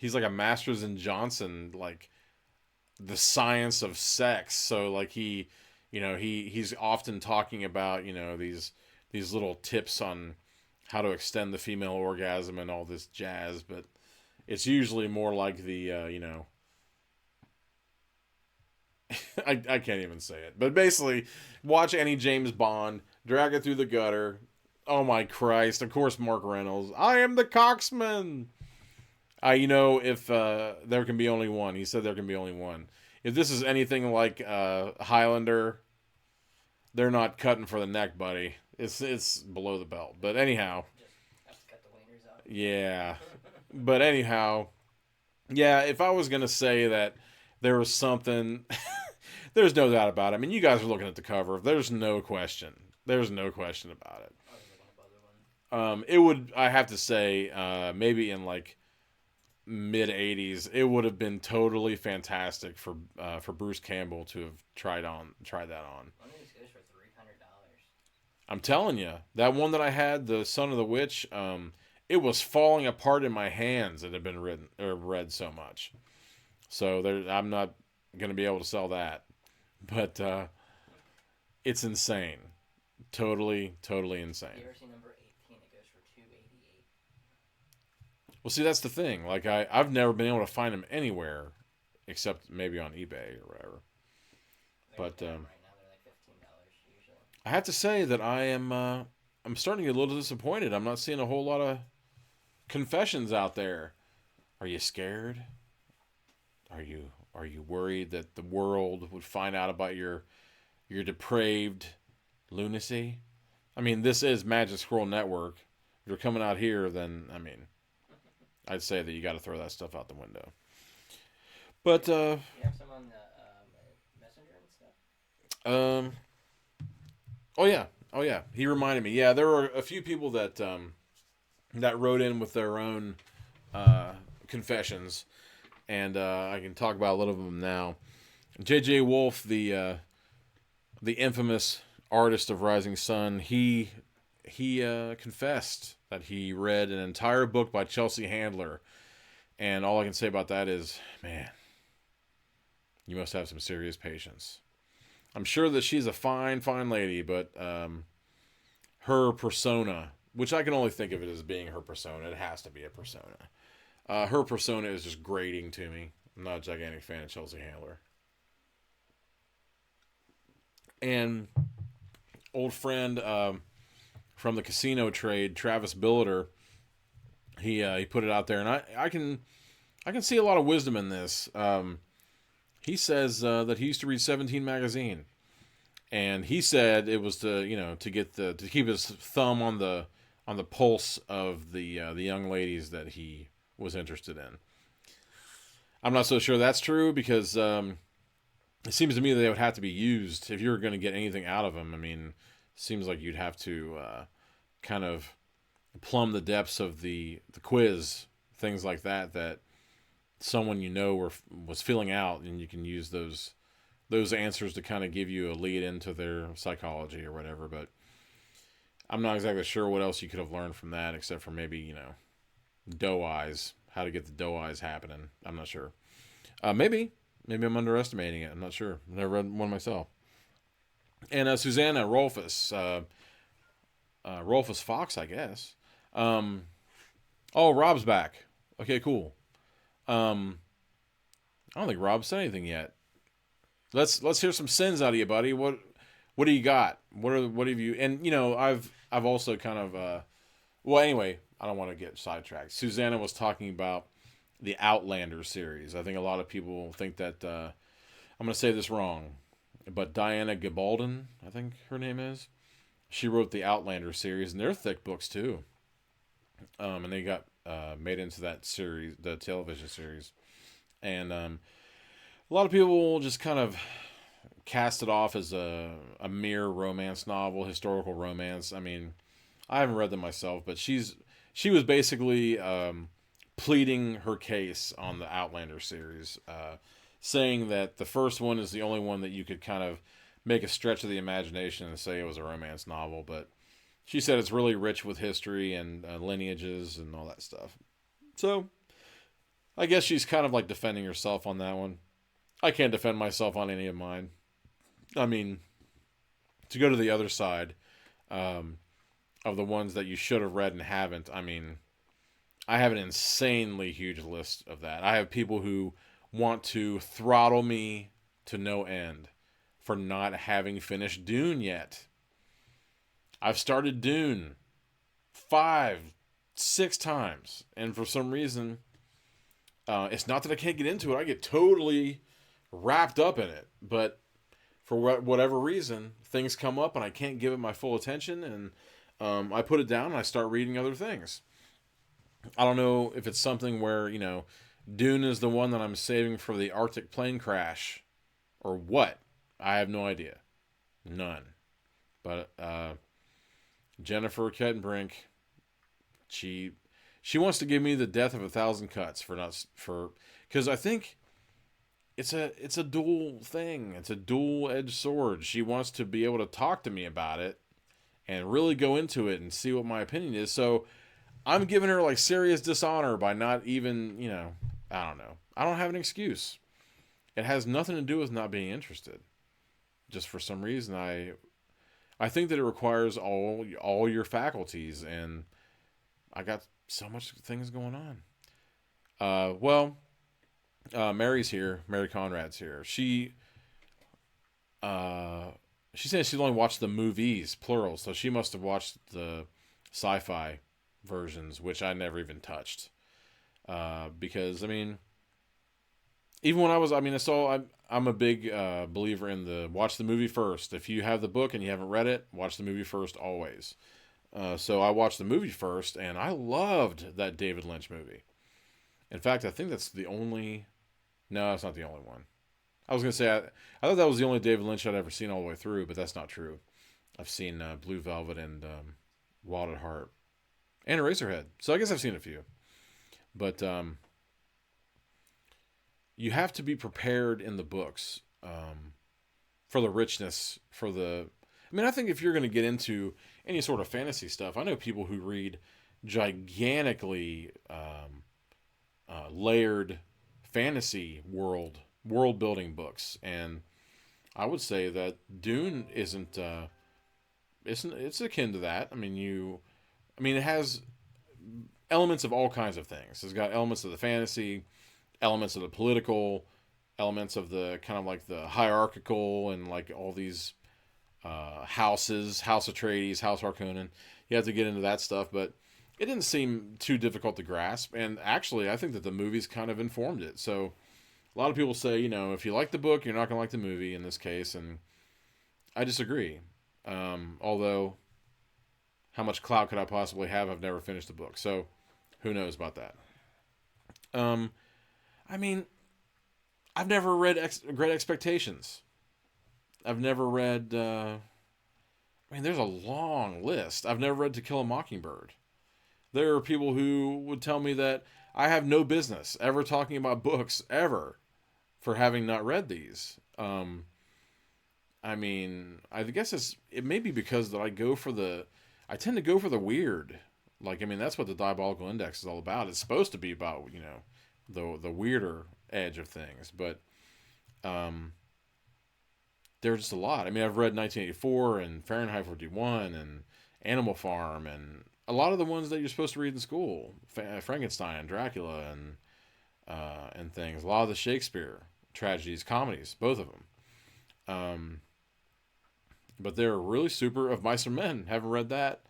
a Masters and Johnson, like the science of sex. So like he's often talking about, these little tips on how to extend the female orgasm and all this jazz, but it's usually more like the, I can't even say it, but basically watch any James Bond, drag it through the gutter. Oh my Christ. Of course, Mark Reynolds. I am the Coxman. If there can be only one, he said there can be only one. If this is anything like Highlander, they're not cutting for the neck, buddy. It's below the belt. But anyhow. Just have to cut the wieners out. Yeah. But anyhow, yeah, if I was going to say that there was something, there's no doubt about it. I mean, you guys are looking at the cover. There's no question. There's no question about it. I was looking up other ones. It would, I have to say, maybe in like mid 80s, it would have been totally fantastic for Bruce Campbell to have tried that on. One of these goes for $300. I'm telling you, that one that I had, the Son of the Witch, it was falling apart in my hands. It had been read so much, so I'm not gonna be able to sell that. But it's insane, totally insane. You ever see number 18? It goes for $288. Well, see, that's the thing. Like, I've never been able to find them anywhere except maybe on eBay or whatever. But right now they're like $15 usually. I have to say that I'm starting to get a little disappointed. I'm not seeing a whole lot of confessions out there. Are you scared? Are you worried that the world would find out about your depraved lunacy? I mean, this is Magic Scroll Network. If you're coming out here, then I mean, I'd say that you got to throw that stuff out the window. But You have some on the Messenger and stuff? Oh yeah. He reminded me. Yeah, there were a few people that wrote in with their own confessions, and I can talk about a little of them now. J.J. Wolf, the infamous artist of Rising Sun, he confessed that he read an entire book by Chelsea Handler, and all I can say about that is, man, you must have some serious patience. I'm sure that she's a fine lady, but her persona, which I can only think of it as being her persona, it has to be a persona. Her persona is just grating to me. I'm not a gigantic fan of Chelsea Handler. And old friend from the casino trade, Travis Billiter. He put it out there, and I can see a lot of wisdom in this. He says that he used to read 17 magazine, and he said it was to keep his thumb on the pulse of the young ladies that he was interested in. I'm not so sure that's true, because it seems to me that they would have to be used if you were going to get anything out of them. I mean, it seems like you'd have to kind of plumb the depths of the quiz, things like that someone was filling out, and you can use those answers to kind of give you a lead into their psychology or whatever. But I'm not exactly sure what else you could have learned from that, except for maybe, doe eyes, how to get the doe eyes happening. I'm not sure. Maybe I'm underestimating it. I'm not sure. I've never read one myself. And Susanna Rolfus, Rolfus Fox, I guess. Rob's back. Okay, cool. I don't think Rob said anything yet. Let's hear some sins out of you, buddy. What do you got? What have you? And I've also kind of anyway, I don't want to get sidetracked. Susanna was talking about the Outlander series. I think a lot of people think that I'm going to say this wrong, but Diana Gabaldon, I think her name is. She wrote the Outlander series, and they're thick books too. And they got made into that series, the television series. And a lot of people just kind of cast it off as a mere romance novel, historical romance. I mean, I haven't read them myself, but she was basically pleading her case on the Outlander series, saying that the first one is the only one that you could kind of make a stretch of the imagination and say it was a romance novel, but she said it's really rich with history and lineages and all that stuff. So I guess she's kind of like defending herself on that one. I can't defend myself on any of mine. I mean, to go to the other side of the ones that you should have read and haven't, I mean, I have an insanely huge list of that. I have people who want to throttle me to no end for not having finished Dune yet. I've started Dune 5-6 times, and for some reason, it's not that I can't get into it. I get totally wrapped up in it, but for whatever reason, things come up and I can't give it my full attention, and I put it down and I start reading other things. I don't know if it's something where, Dune is the one that I'm saving for the Arctic plane crash, or what. I have no idea. None. But Jennifer Kettenbrink, she wants to give me the death of 1,000 cuts because I think it's a dual thing. It's a dual-edged sword. She wants to be able to talk to me about it and really go into it and see what my opinion is. So I'm giving her like serious dishonor by not even, I don't know. I don't have an excuse. It has nothing to do with not being interested. Just for some reason, I think that it requires all your faculties, and I got so much things going on. Mary's here. Mary Conrad's here. She says she's only watched the movies, plural, so she must have watched the sci-fi versions, which I never even touched. Because, I mean, even when I'm a big believer in watch the movie first. If you have the book and you haven't read it, watch the movie first always. So I watched the movie first, and I loved that David Lynch movie. In fact, I think that's the only... No, it's not the only one. I was going to say, I thought that was the only David Lynch I'd ever seen all the way through, but that's not true. I've seen Blue Velvet and Wild at Heart and Eraserhead. So I guess I've seen a few. But you have to be prepared in the books for the richness, I think if you're going to get into any sort of fantasy stuff, I know people who read gigantically layered fantasy world building books, and I would say that Dune isn't it's akin to that. I mean, it has elements of all kinds of things. It's got elements of the fantasy, elements of the political, elements of the kind of like the hierarchical, and like all these houses, House Atreides, House Harkonnen. you have to get into that stuff, but it didn't seem too difficult to grasp. And actually, I think that the movies kind of informed it. So a lot of people say, if you like the book, you're not going to like the movie in this case. And I disagree. Although, how much clout could I possibly have? I've never finished the book. So who knows about that? I mean, I've never read Great Expectations. I've never read... there's a long list. I've never read To Kill a Mockingbird. There are people who would tell me that I have no business ever talking about books ever for having not read these. I guess it may be because that I tend to go for the weird. That's what the Diabolical Index is all about. It's supposed to be about, the weirder edge of things, but there's just a lot. I've read 1984 and Fahrenheit 41 and Animal Farm and a lot of the ones that you're supposed to read in school, Frankenstein, Dracula, and things. A lot of the Shakespeare tragedies, comedies, both of them. But they're really super. Of Mice and Men, haven't read that.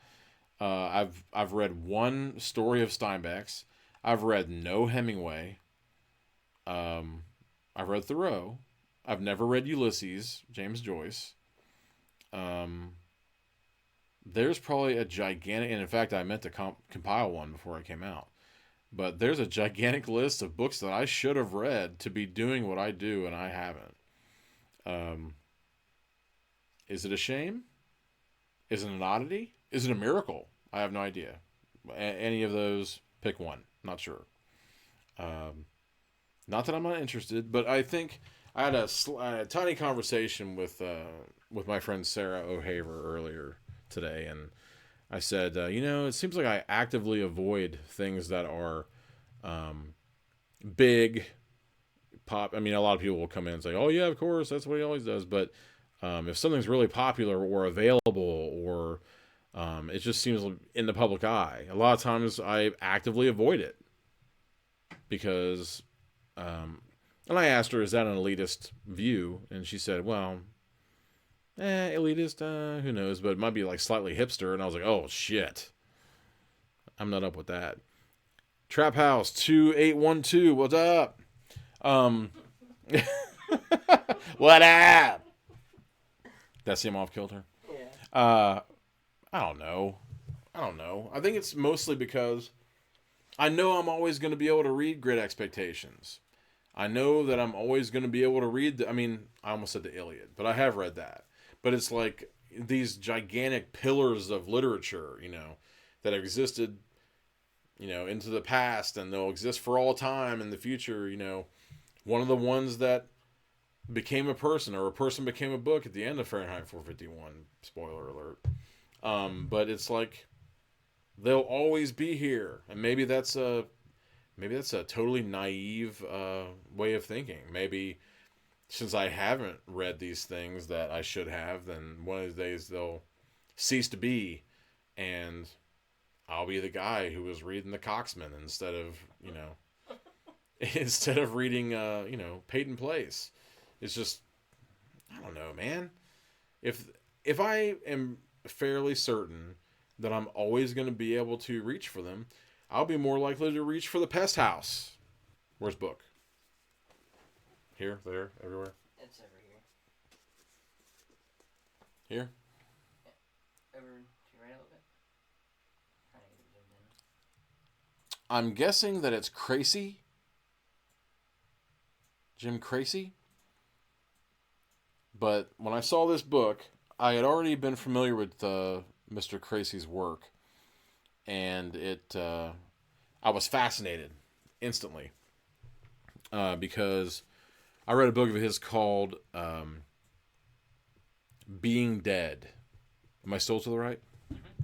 I've read one story of Steinbeck's. I've read no Hemingway. I've read Thoreau. I've never read Ulysses, James Joyce. There's probably a gigantic, and in fact, I meant to compile one before I came out. But there's a gigantic list of books that I should have read to be doing what I do, and I haven't. Is it a shame? Is it an oddity? Is it a miracle? I have no idea. Any of those, pick one. Not sure. Not that I'm not interested, but I think I had a tiny conversation with my friend Sarah O'Haver earlier today, and I said, it seems like I actively avoid things that are big pop. A lot of people will come in and say, oh yeah, of course, that's what he always does. But if something's really popular or available or it just seems in the public eye, a lot of times I actively avoid it because, and I asked her, is that an elitist view? And she said, well, elitist, who knows, but it might be like slightly hipster. And I was like, oh shit, I'm not up with that. Trap House 2812, what's up? What up? That seem off kilter? Yeah. I don't know. I think it's mostly because I know I'm always going to be able to read Great Expectations. I know that I'm always going to be able to read I almost said the Iliad, but I have read that. But it's like these gigantic pillars of literature, that have existed, into the past, and they'll exist for all time in the future. One of the ones that became a person, or a person became a book at the end of Fahrenheit 451. Spoiler alert. But it's like they'll always be here, and maybe that's a totally naive way of thinking. Maybe since I haven't read these things that I should have, then one of these days they'll cease to be, and I'll be the guy who was reading the Coxman instead of reading Peyton Place. It's just, I don't know, man. If I am fairly certain that I'm always going to be able to reach for them, I'll be more likely to reach for the Pest House. Where's book? Here, there, everywhere. It's over here. Here? Yeah. Over to your right a little bit. Trying to get zoomed in. I'm guessing that it's Cracy. Jim Cracy. But when I saw this book, I had already been familiar with Mr. Cracy's work, and I was fascinated instantly because I read a book of his called Being Dead. Am I still to the right? Mm-hmm.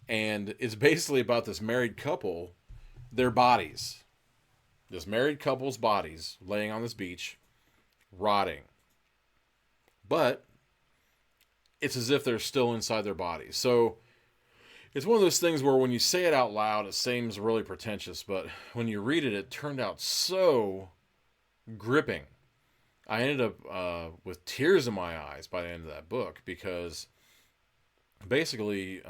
And it's basically about this married couple, their bodies. This married couple's bodies laying on this beach, rotting. But it's as if they're still inside their bodies. So it's one of those things where when you say it out loud, it seems really pretentious. But when you read it, it turned out so gripping. I ended up with tears in my eyes by the end of that book because basically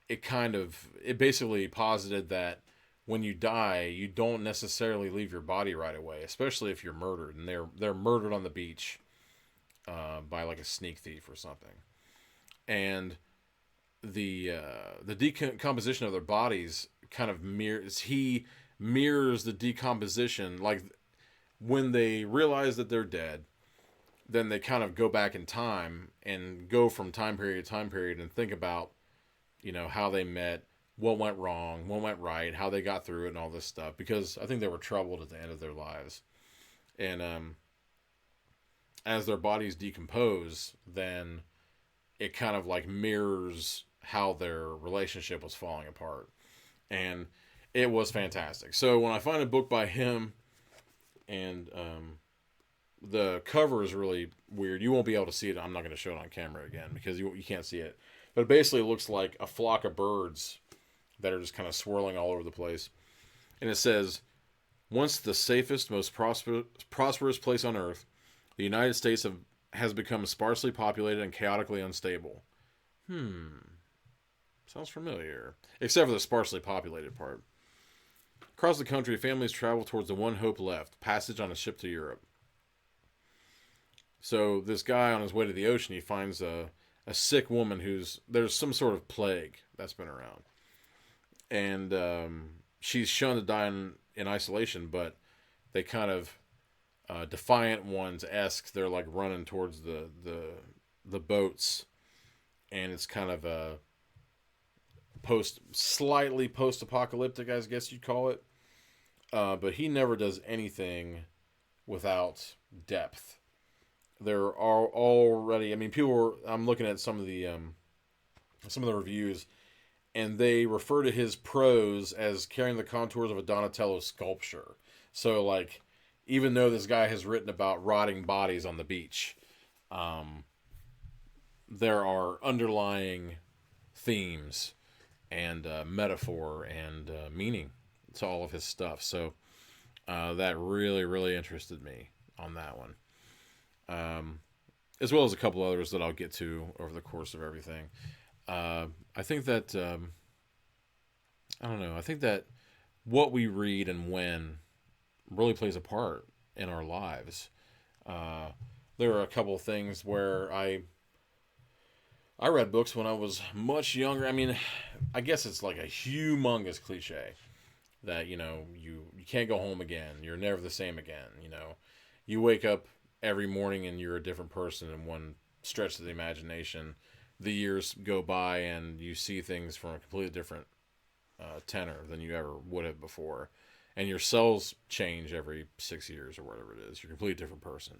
it basically posited that when you die, you don't necessarily leave your body right away, especially if you're murdered, and they're murdered on the beach by like a sneak thief or something, and the decomposition of their bodies kind of mirrors the decomposition. Like when they realize that they're dead, then they kind of go back in time and go from time period to time period and think about, how they met, what went wrong, what went right, how they got through it, and all this stuff. Because I think they were troubled at the end of their lives. And as their bodies decompose, then it kind of like mirrors how their relationship was falling apart. And it was fantastic. So when I find a book by him, and the cover is really weird. You won't be able to see it. I'm not going to show it on camera again because you can't see it. But it basically looks like a flock of birds that are just kind of swirling all over the place. And it says, once the safest, most prosperous place on Earth, the United States has become sparsely populated and chaotically unstable. Sounds familiar. Except for the sparsely populated part. Across the country, families travel towards the one hope left, passage on a ship to Europe. So this guy on his way to the ocean, he finds a sick woman there's some sort of plague that's been around. And she's shown to die in isolation, but they kind of Defiant Ones-esque. They're like running towards the boats, and it's kind of a slightly post-apocalyptic, I guess you'd call it. But he never does anything without depth. There are already, I'm looking at some of the reviews, and they refer to his prose as carrying the contours of a Donatello sculpture. So, like, even though this guy has written about rotting bodies on the beach, there are underlying themes and metaphor and meaning to all of his stuff. So that really, really interested me on that one. As well as a couple others that I'll get to over the course of everything. I think that, I think that what we read and when really plays a part in our lives. There are a couple of things where I read books when I was much younger. I guess it's like a humongous cliche that, you can't go home again. You're never the same again. You wake up every morning and you're a different person in one stretch of the imagination. The years go by and you see things from a completely different tenor than you ever would have before. And your cells change every 6 years or whatever it is. You're a completely different person.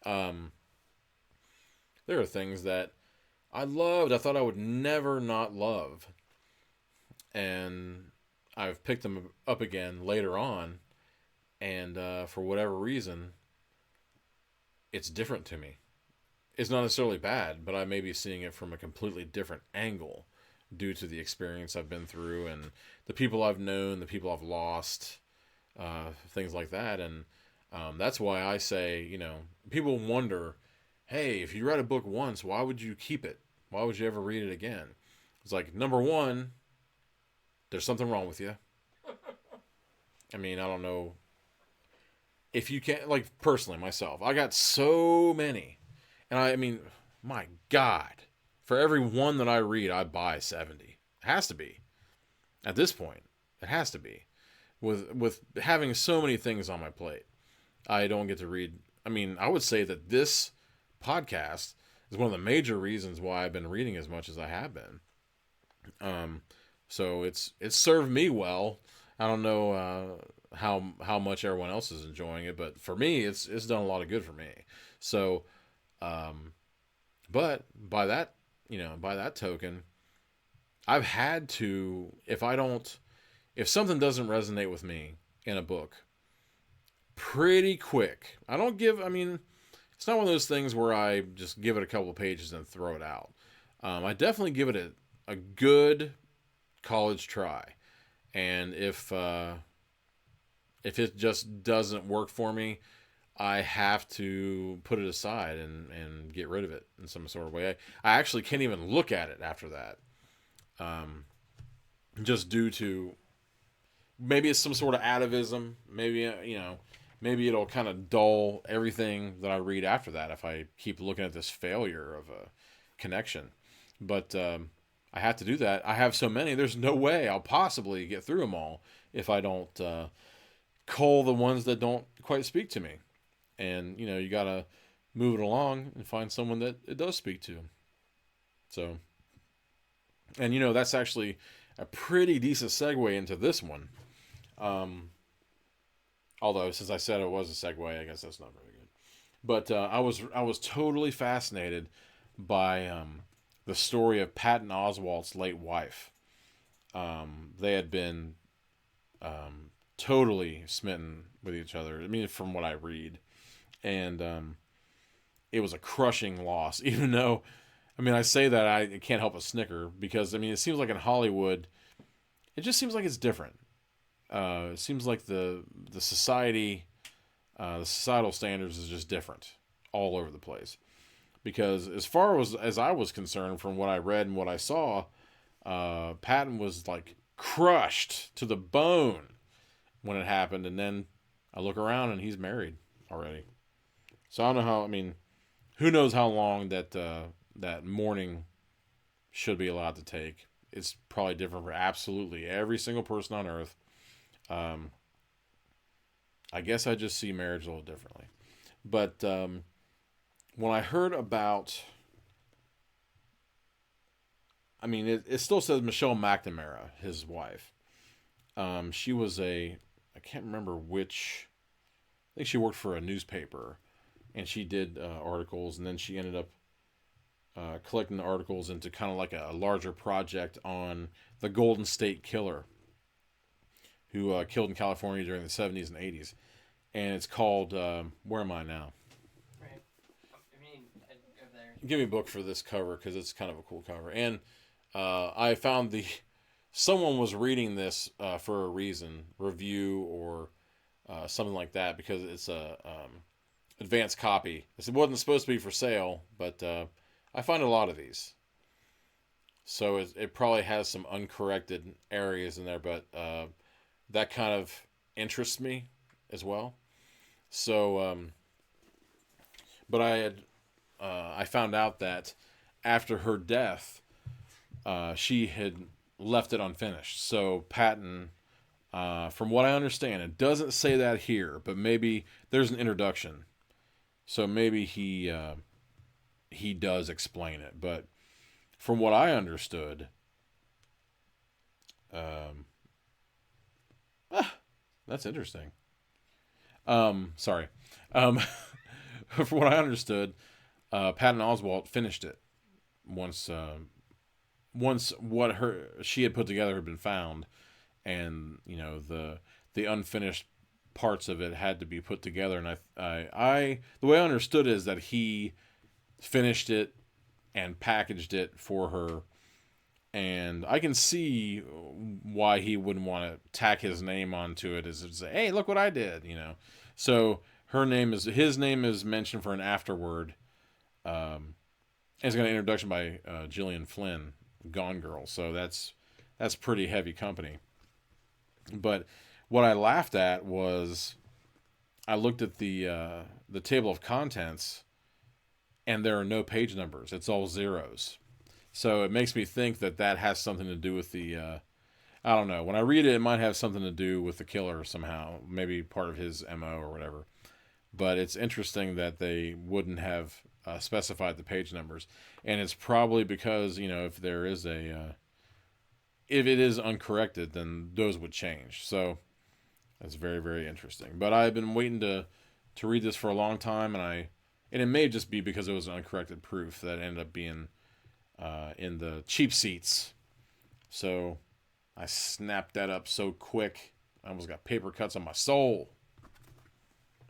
There are things that I loved. I thought I would never not love. And I've picked them up again later on. And for whatever reason, it's different to me. It's not necessarily bad, but I may be seeing it from a completely different angle due to the experience I've been through and the people I've known, the people I've lost, things like that. And that's why I say, people wonder, hey, if you read a book once, why would you keep it? Why would you ever read it again? It's like, number one, there's something wrong with you. I don't know. If you can't, like, personally, myself, I got so many. And my God, for every one that I read, I buy 70. It has to be. At this point, it has to be. With having so many things on my plate, I don't get to read. I would say that this podcast is one of the major reasons why I've been reading as much as I have been. So it's served me well. I don't know how much everyone else is enjoying it, but for me, it's done a lot of good for me. So, but by that token, I've had to, if something doesn't resonate with me in a book, pretty quick. It's not one of those things where I just give it a couple of pages and throw it out. I definitely give it a good college try. And if it just doesn't work for me, I have to put it aside and get rid of it in some sort of way. I actually can't even look at it after that. just due to maybe it's some sort of atavism. Maybe maybe it'll kind of dull everything that I read after that if I keep looking at this failure of a connection. But I have to do that. I have so many. There's no way I'll possibly get through them all if I don't cull the ones that don't quite speak to me. And you gotta move it along and find someone that it does speak to. So, and that's actually a pretty decent segue into this one. Although since I said it was a segue, I guess that's not very good. But I was totally fascinated by the story of Patton Oswalt's late wife. They had been totally smitten with each other. I mean, from what I read, and it was a crushing loss. Even though, I mean, I say that I can't help but snicker because I mean, it seems like in Hollywood, it just seems like it's different. It seems like the society, the societal standards is just different all over the place. Because as far as I was concerned, from what I read and what I saw, Patton was like crushed to the bone when it happened, and then I look around and he's married already. So I don't know how. I mean, who knows how long that that mourning should be allowed to take? It's probably different for absolutely every single person on Earth. I guess I just see marriage a little differently. But when I heard about, I mean, it still says Michelle McNamara, his wife. She was I can't remember which, I think she worked for a newspaper, and she did articles, and then she ended up collecting the articles into kind of like a larger project on the Golden State Killer, who killed in California during the 70s and 80s. And it's called, where am I now? Right. I mean, over there. Give me a book for this cover because it's kind of a cool cover. And I found someone was reading this for a reason, review or something like that, because it's a advanced copy. It wasn't supposed to be for sale, but I find a lot of these. So it probably has some uncorrected areas in there, but that kind of interests me as well. So, but I found out that after her death, she had left it unfinished. So Patton, from what I understand, it doesn't say that here, but maybe there's an introduction. So maybe he does explain it. But from what I understood, that's interesting. Sorry. From what I understood, Patton Oswalt finished it once what she had put together had been found, and the unfinished parts of it had to be put together. And I the way I understood is that he finished it and packaged it for her. And I can see why he wouldn't want to tack his name onto it, as to say, "Hey, look what I did," So his name is mentioned for an afterword. It's got an introduction by Gillian Flynn, Gone Girl. So that's pretty heavy company. But what I laughed at was I looked at the table of contents, and there are no page numbers. It's all zeros. So it makes me think that has something to do with the, I don't know. When I read it, it might have something to do with the killer somehow. Maybe part of his MO or whatever. But it's interesting that they wouldn't have specified the page numbers. And it's probably because, if there is if it is uncorrected, then those would change. So that's very, very interesting. But I've been waiting to read this for a long time, and it may just be because it was an uncorrected proof that ended up being in the cheap seats. So I snapped that up so quick, I almost got paper cuts on my soul.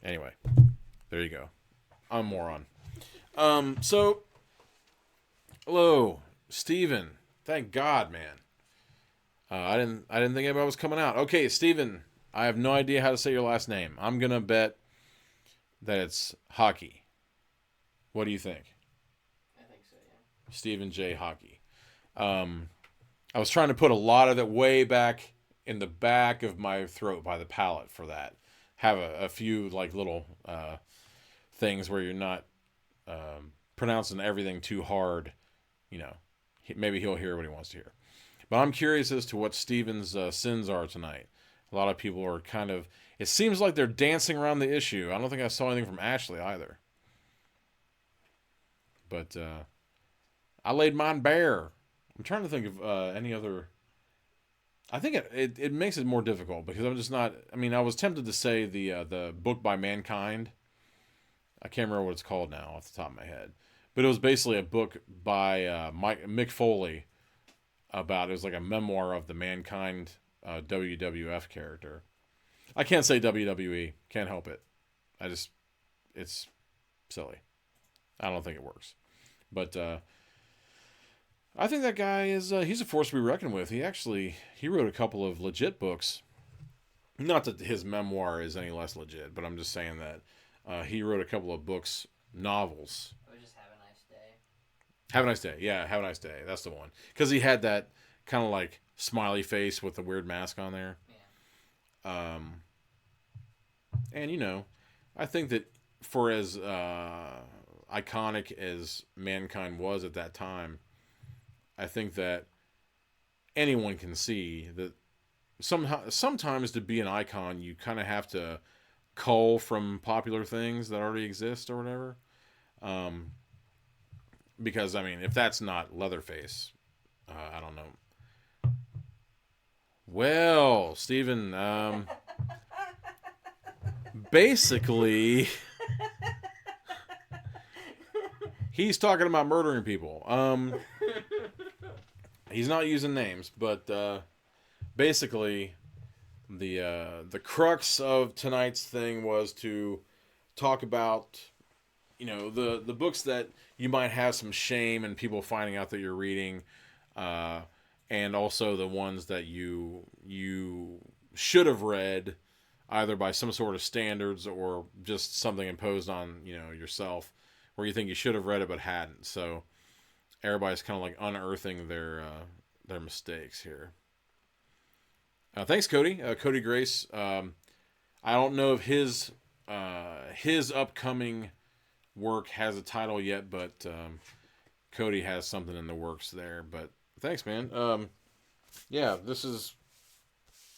Anyway, there you go. I'm a moron. So, hello, Steven. Thank God, man. I didn't think anybody was coming out. Okay, Steven, I have no idea how to say your last name. I'm gonna bet that it's Hockey. What do you think? I think so, yeah. Stephen J. Hockey. I I was trying to put a lot of it way back in the back of my throat by the palate for that. Have a few like little things where you're not pronouncing everything too hard. You know, maybe he'll hear what he wants to hear. But I'm curious as to what Steven's sins are tonight. A lot of people are kind of... It seems like they're dancing around the issue. I don't think I saw anything from Ashley either. But I laid mine bare. I'm trying to think of any other... I think it makes it more difficult because I'm just not... I mean, I was tempted to say the book by Mankind. I can't remember what it's called now off the top of my head. But it was basically a book by Mick Foley about... It was like a memoir of the Mankind WWF character. I can't say WWE. Can't help it. It's silly. I don't think it works. But I think that guy is, he's a force to be reckoned with. He wrote a couple of legit books. Not that his memoir is any less legit, but I'm just saying that he wrote a couple of books, novels. Or just Have a Nice Day. Have a Nice Day. Yeah, Have a Nice Day. That's the one. Because he had that kind of like smiley face with the weird mask on there. Yeah. And, you know, I think that for as iconic as Mankind was at that time, I think that anyone can see that sometimes to be an icon, you kind of have to cull from popular things that already exist or whatever. Because, I mean, if that's not Leatherface, I don't know. Well, Steven, basically, he's talking about murdering people. He's not using names, but basically, the crux of tonight's thing was to talk about, you know, the books that you might have some shame and people finding out that you're reading, and also the ones that you should have read, either by some sort of standards or just something imposed on, you know, yourself, where you think you should have read it but hadn't. So everybody's kind of like unearthing their mistakes here. Thanks, Cody. Cody Grace. I don't know if his upcoming work has a title yet, but Cody has something in the works there. But thanks, man. Yeah, this is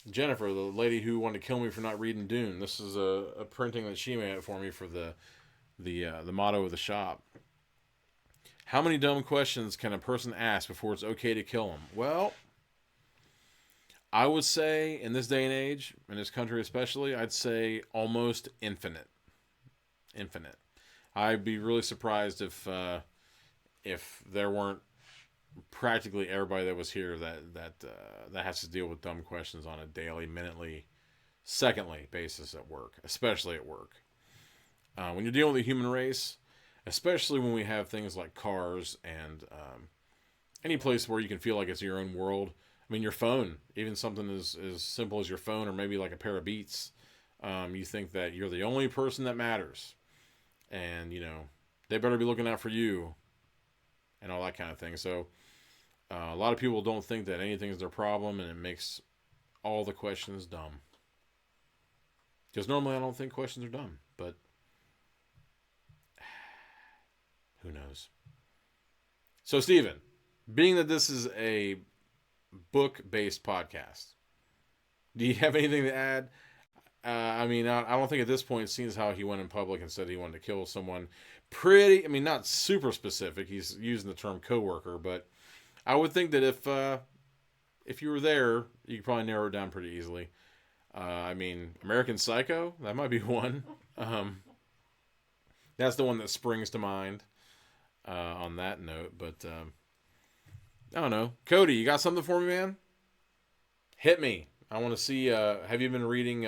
Jennifer, the lady who wanted to kill me for not reading Dune. This is a printing that she made for me for the motto of the shop. How many dumb questions can a person ask before it's okay to kill them? Well, I would say in this day and age, in this country especially, I'd say almost infinite. Infinite. I'd be really surprised if there weren't practically everybody that was here that has to deal with dumb questions on a daily, minutely, secondly basis at work, especially at work. When you're dealing with the human race, especially when we have things like cars and any place where you can feel like it's your own world. I mean, your phone, even something as simple as your phone or maybe like a pair of Beats, you think that you're the only person that matters. And, you know, they better be looking out for you and all that kind of thing. So a lot of people don't think that anything is their problem, and it makes all the questions dumb. Because normally I don't think questions are dumb, but who knows? So, Steven, being that this is a book-based podcast, do you have anything to add? I mean, I don't think at this point, seeing as how he went in public and said he wanted to kill someone, not super specific. He's using the term coworker, but I would think that if you were there, you could probably narrow it down pretty easily. I mean, American Psycho, that might be one. That's the one that springs to mind on that note. But I don't know. Cody, you got something for me, man? Hit me. I want to see. Have you been reading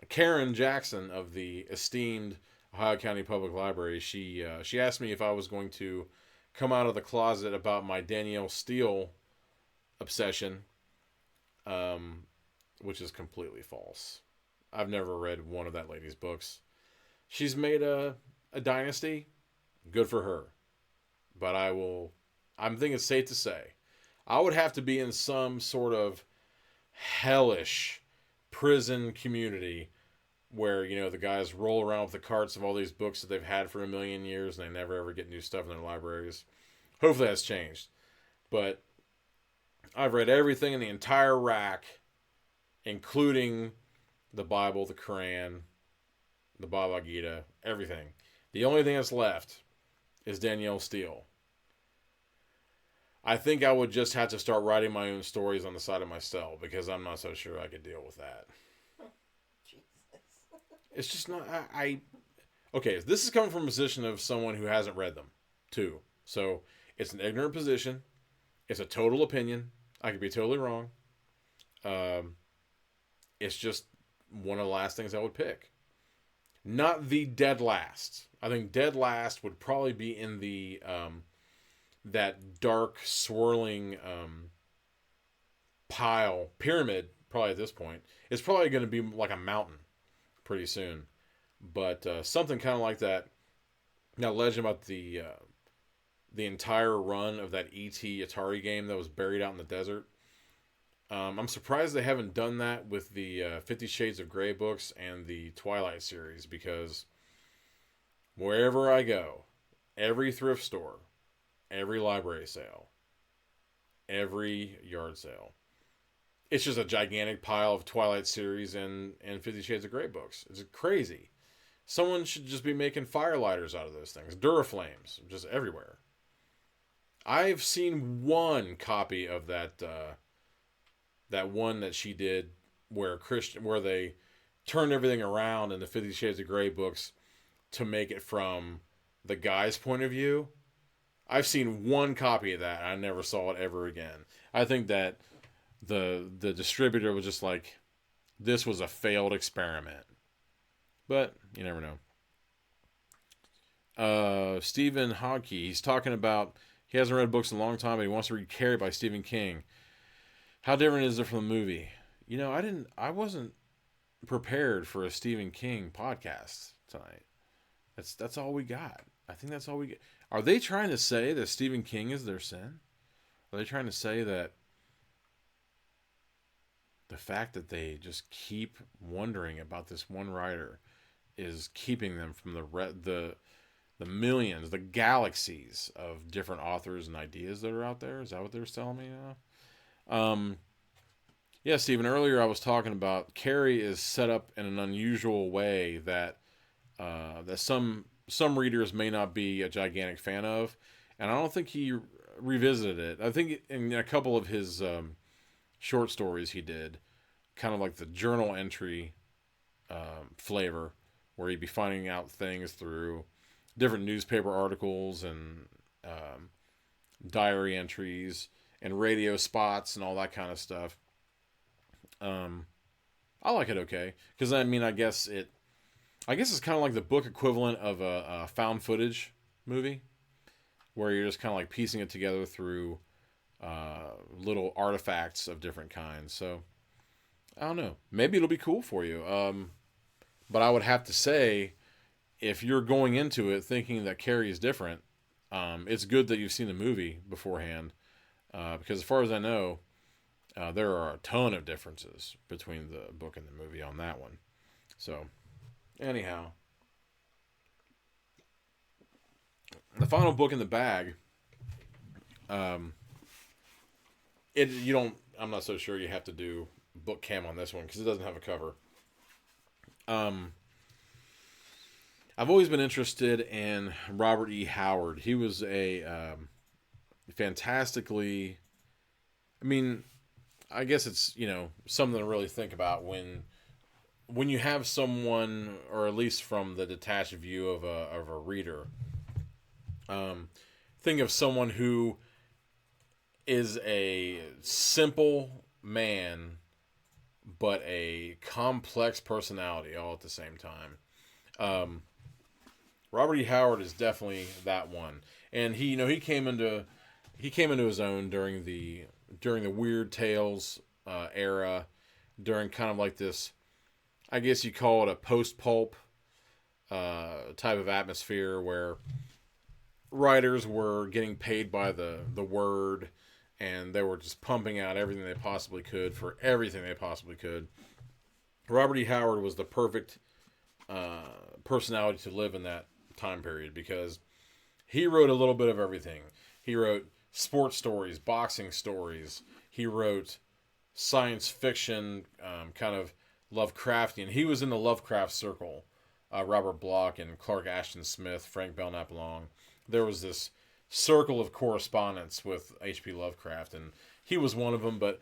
Karen Jackson of the esteemed Ohio County Public Library? She asked me if I was going to come out of the closet about my Danielle Steele obsession, which is completely false. I've never read one of that lady's books. She's made a dynasty. Good for her. But I will I think it's safe to say, I would have to be in some sort of hellish prison community where, you know, the guys roll around with the carts of all these books that they've had for a million years and they never ever get new stuff in their libraries. Hopefully that's changed. But I've read everything in the entire rack, including the Bible, the Quran, the Bhagavad Gita, everything. The only thing that's left is Danielle Steele. I think I would just have to start writing my own stories on the side of my cell because I'm not so sure I could deal with that. Jesus. It's just not. Okay, this is coming from a position of someone who hasn't read them, too. So it's an ignorant position. It's a total opinion. I could be totally wrong. It's just one of the last things I would pick. Not the dead last. I think dead last would probably be in the that dark swirling pyramid. Probably at this point, it's probably going to be like a mountain pretty soon. But something kind of like that. Now, legend about the entire run of that E.T. Atari game that was buried out in the desert. I'm surprised they haven't done that with the 50 Shades of Grey books and the Twilight series, because wherever I go, every thrift store, every library sale, every yard sale, it's just a gigantic pile of Twilight series and 50 Shades of Grey books. It's crazy. Someone should just be making firelighters out of those things. Duraflames, just everywhere. I've seen one copy of that one that she did where they turned everything around in the 50 Shades of Grey books to make it from the guy's point of view. I've seen one copy of that. I never saw it ever again. I think that the distributor was just like, this was a failed experiment. But you never know. Stephen Hodke, he's talking about he hasn't read books in a long time, but he wants to read Carrie by Stephen King. How different is it from the movie? You know, I wasn't prepared for a Stephen King podcast tonight. That's all we got. I think that's all we get. Are they trying to say that Stephen King is their sin? Are they trying to say that the fact that they just keep wondering about this one writer is keeping them from the millions, the galaxies of different authors and ideas that are out there? Is that what they're telling me now? Yeah, Stephen, earlier I was talking about Carrie is set up in an unusual way that that some readers may not be a gigantic fan of, and I don't think he revisited it. I think in a couple of his short stories he did, kind of like the journal entry flavor, where he'd be finding out things through different newspaper articles and diary entries and radio spots and all that kind of stuff. I like it okay, because I mean, I guess it's kind of like the book equivalent of a found footage movie, where you're just kind of like piecing it together through little artifacts of different kinds. So I don't know, maybe it'll be cool for you. But I would have to say, if you're going into it thinking that Carrie is different, it's good that you've seen the movie beforehand, because as far as I know, there are a ton of differences between the book and the movie on that one. So, anyhow, the final book in the bag. I'm not so sure you have to do book cam on this one because it doesn't have a cover. I've always been interested in Robert E. Howard. He was a fantastically, I mean, I guess it's, something to really think about when you have someone, or at least from the detached view of a reader. Think of someone who is a simple man, but a complex personality all at the same time. Robert E. Howard is definitely that one, and he came into his own during the Weird Tales era, during kind of like this, I guess you call it a post-pulp type of atmosphere, where writers were getting paid by the word, and they were just pumping out everything they possibly could for everything they possibly could. Robert E. Howard was the perfect personality to live in that time period because he wrote a little bit of everything. He wrote sports stories, boxing stories. He wrote science fiction, kind of Lovecraftian. He was in the Lovecraft circle. Robert Bloch and Clark Ashton Smith, Frank Belknap Long. There was this circle of correspondence with H.P. Lovecraft, and he was one of them, but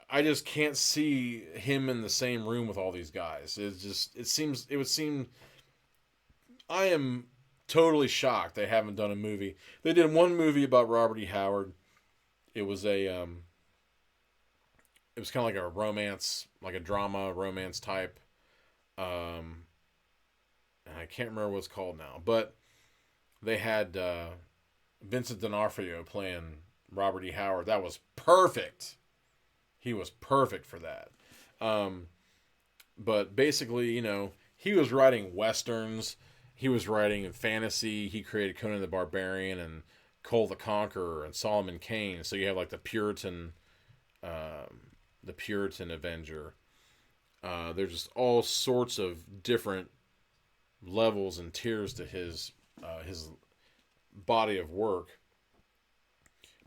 I just can't see him in the same room with all these guys. It would seem, I am totally shocked they haven't done a movie. They did one movie about Robert E. Howard. It was it was kind of like a romance, like a drama romance type. And I can't remember what it's called now, but they had Vincent D'Onofrio playing Robert E. Howard. That was perfect. He was perfect for that. But basically, he was writing westerns. He was writing fantasy. He created Conan the Barbarian and Cole the Conqueror and Solomon Kane. So you have like the Puritan Avenger. There's just all sorts of different levels and tiers to his body of work.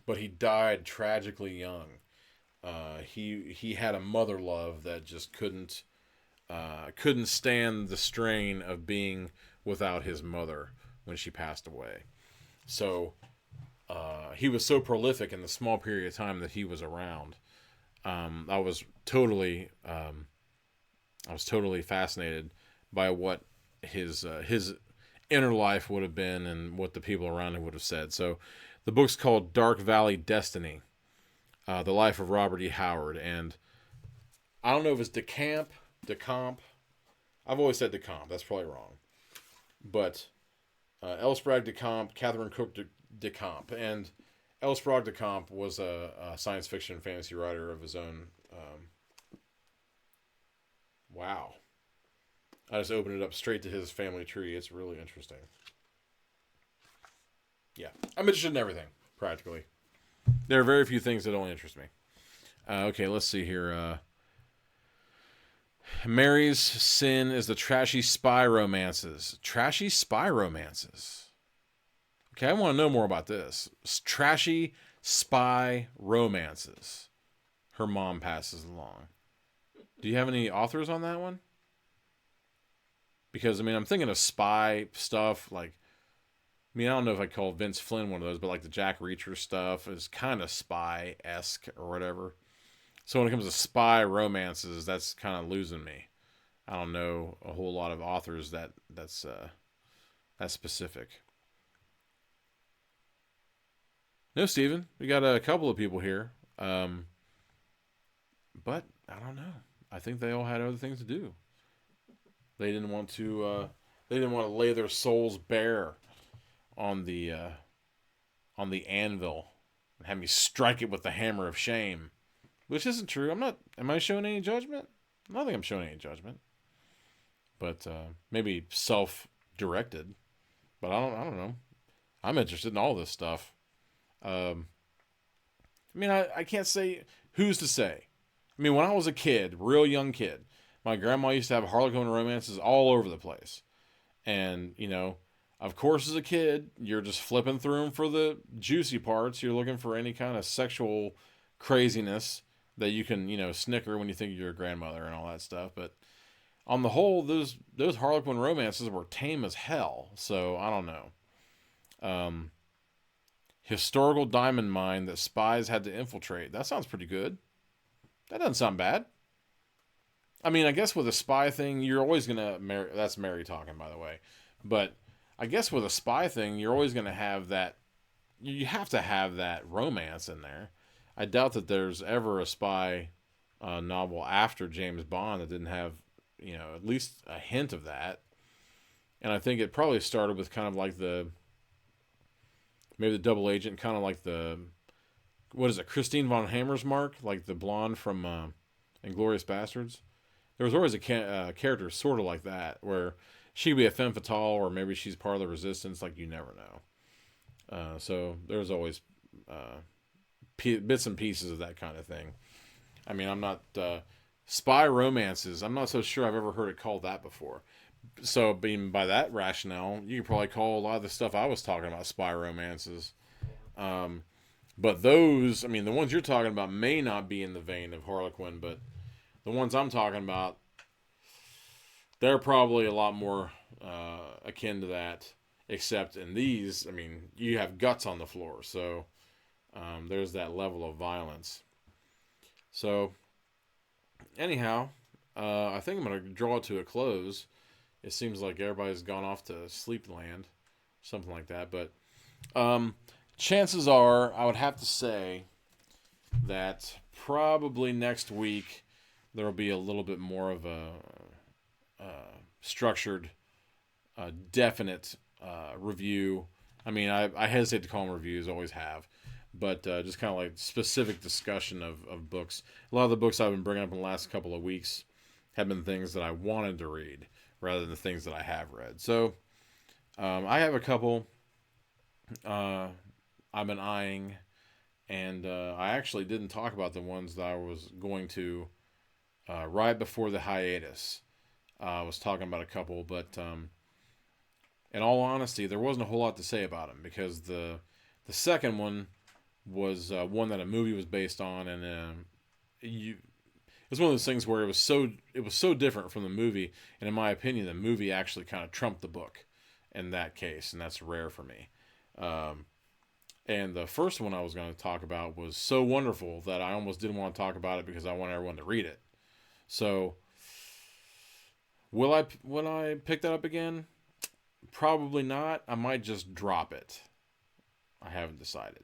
But he died tragically young. He had a mother love that just couldn't stand the strain of being without his mother when she passed away. So he was so prolific in the small period of time that he was around. I was totally fascinated by what his inner life would have been and what the people around him would have said. So the book's called Dark Valley Destiny. The Life of Robert E. Howard, and I don't know if it's DeCamp. I've always said DeCamp. That's probably wrong. But L. Sprague DeCamp, Catherine Cook DeCamp, and L. Sprague DeCamp was a science fiction fantasy writer of his own. Wow. I just opened it up straight to his family tree. It's really interesting. Yeah. I'm interested in everything, practically. There are very few things that don't interest me. Okay, let's see here. Mary's sin is the trashy spy romances. Trashy spy romances. Okay, I want to know more about this. Trashy spy romances. Her mom passes along. Do you have any authors on that one? Because, I'm thinking of spy stuff like, I don't know if I call Vince Flynn one of those, but like the Jack Reacher stuff is kind of spy-esque or whatever. So when it comes to spy romances, that's kind of losing me. I don't know a whole lot of authors that's specific. No, Steven, we got a couple of people here. But I don't know. I think they all had other things to do. They didn't want to lay their souls bare on the anvil and have me strike it with the hammer of shame, which isn't true. Am I showing any judgment? I don't think I'm showing any judgment, but maybe self-directed, but I don't know. I'm interested in all this stuff. I can't say, who's to say? When I was a kid, real young kid, my grandma used to have Harlequin romances all over the place. And, of course, as a kid, you're just flipping through them for the juicy parts. You're looking for any kind of sexual craziness that you can, snicker when you think you're a grandmother and all that stuff. But on the whole, those Harlequin romances were tame as hell. So, I don't know. Historical diamond mine that spies had to infiltrate. That sounds pretty good. That doesn't sound bad. I guess with a spy thing, you're always going to... That's Mary talking, by the way. But I guess with a spy thing, you're always going to have that... You have to have that romance in there. I doubt that there's ever a spy novel after James Bond that didn't have, at least a hint of that. And I think it probably started with kind of like maybe the double agent, kind of like what is it, Christine von Hammersmark, like the blonde from Inglourious Bastards. There was always a character sort of like that, where she could be a femme fatale, or maybe she's part of the resistance, like you never know. So there's always bits and pieces of that kind of thing. I mean, I'm not spy romances. I'm not so sure I've ever heard it called that before. So, being by that rationale, you could probably call a lot of the stuff I was talking about spy romances. But those, I mean, the ones you're talking about may not be in the vein of Harlequin, but the ones I'm talking about, they're probably a lot more akin to that. Except in these, I mean, you have guts on the floor, so there's that level of violence. So, anyhow, I think I'm going to draw it to a close. It seems like everybody's gone off to sleepland, something like that. But chances are, I would have to say that probably next week there will be a little bit more of a structured, definite review. I mean, I hesitate to call them reviews, always have. But just kind of like specific discussion of books. A lot of the books I've been bringing up in the last couple of weeks have been things that I wanted to read rather than the things that I have read. So I have a couple I've been eyeing, and I actually didn't talk about the ones that I was going to right before the hiatus. I was talking about a couple, but in all honesty, there wasn't a whole lot to say about them because the second one was one that a movie was based on, and it's one of those things where it was so different from the movie, and in my opinion, the movie actually kind of trumped the book in that case, and that's rare for me. And the first one I was going to talk about was so wonderful that I almost didn't want to talk about it because I want everyone to read it. So, will I pick that up again? Probably not. I might just drop it. I haven't decided.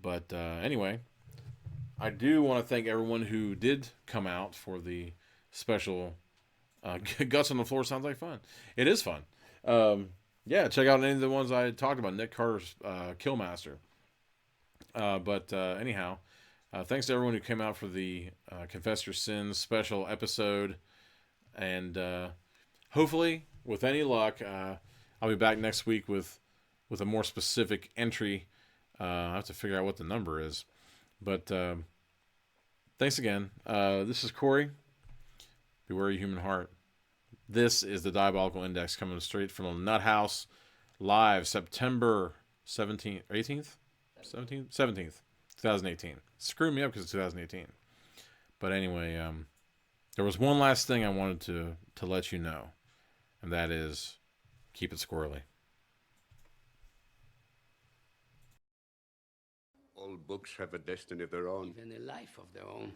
But anyway, I do want to thank everyone who did come out for the special Guts on the Floor. Sounds like fun. It is fun. Yeah, check out any of the ones I talked about. Nick Carter's Killmaster. But anyhow, thanks to everyone who came out for the Confess Your Sins special episode. And hopefully, with any luck, I'll be back next week with a more specific entry. I have to figure out what the number is. But thanks again. This is Corey. Beware your human heart. This is the Diabolical Index coming straight from the Nut House live September 17th, 18th? 17th? 17th, 2018. Screw me up because it's 2018. But anyway, there was one last thing I wanted to let you know, and that is keep it squirrely. All books have a destiny of their own. Even a life of their own.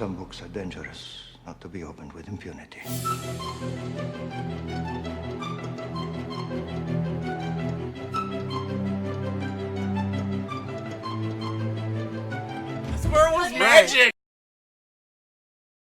Some books are dangerous, not to be opened with impunity. This world was magic!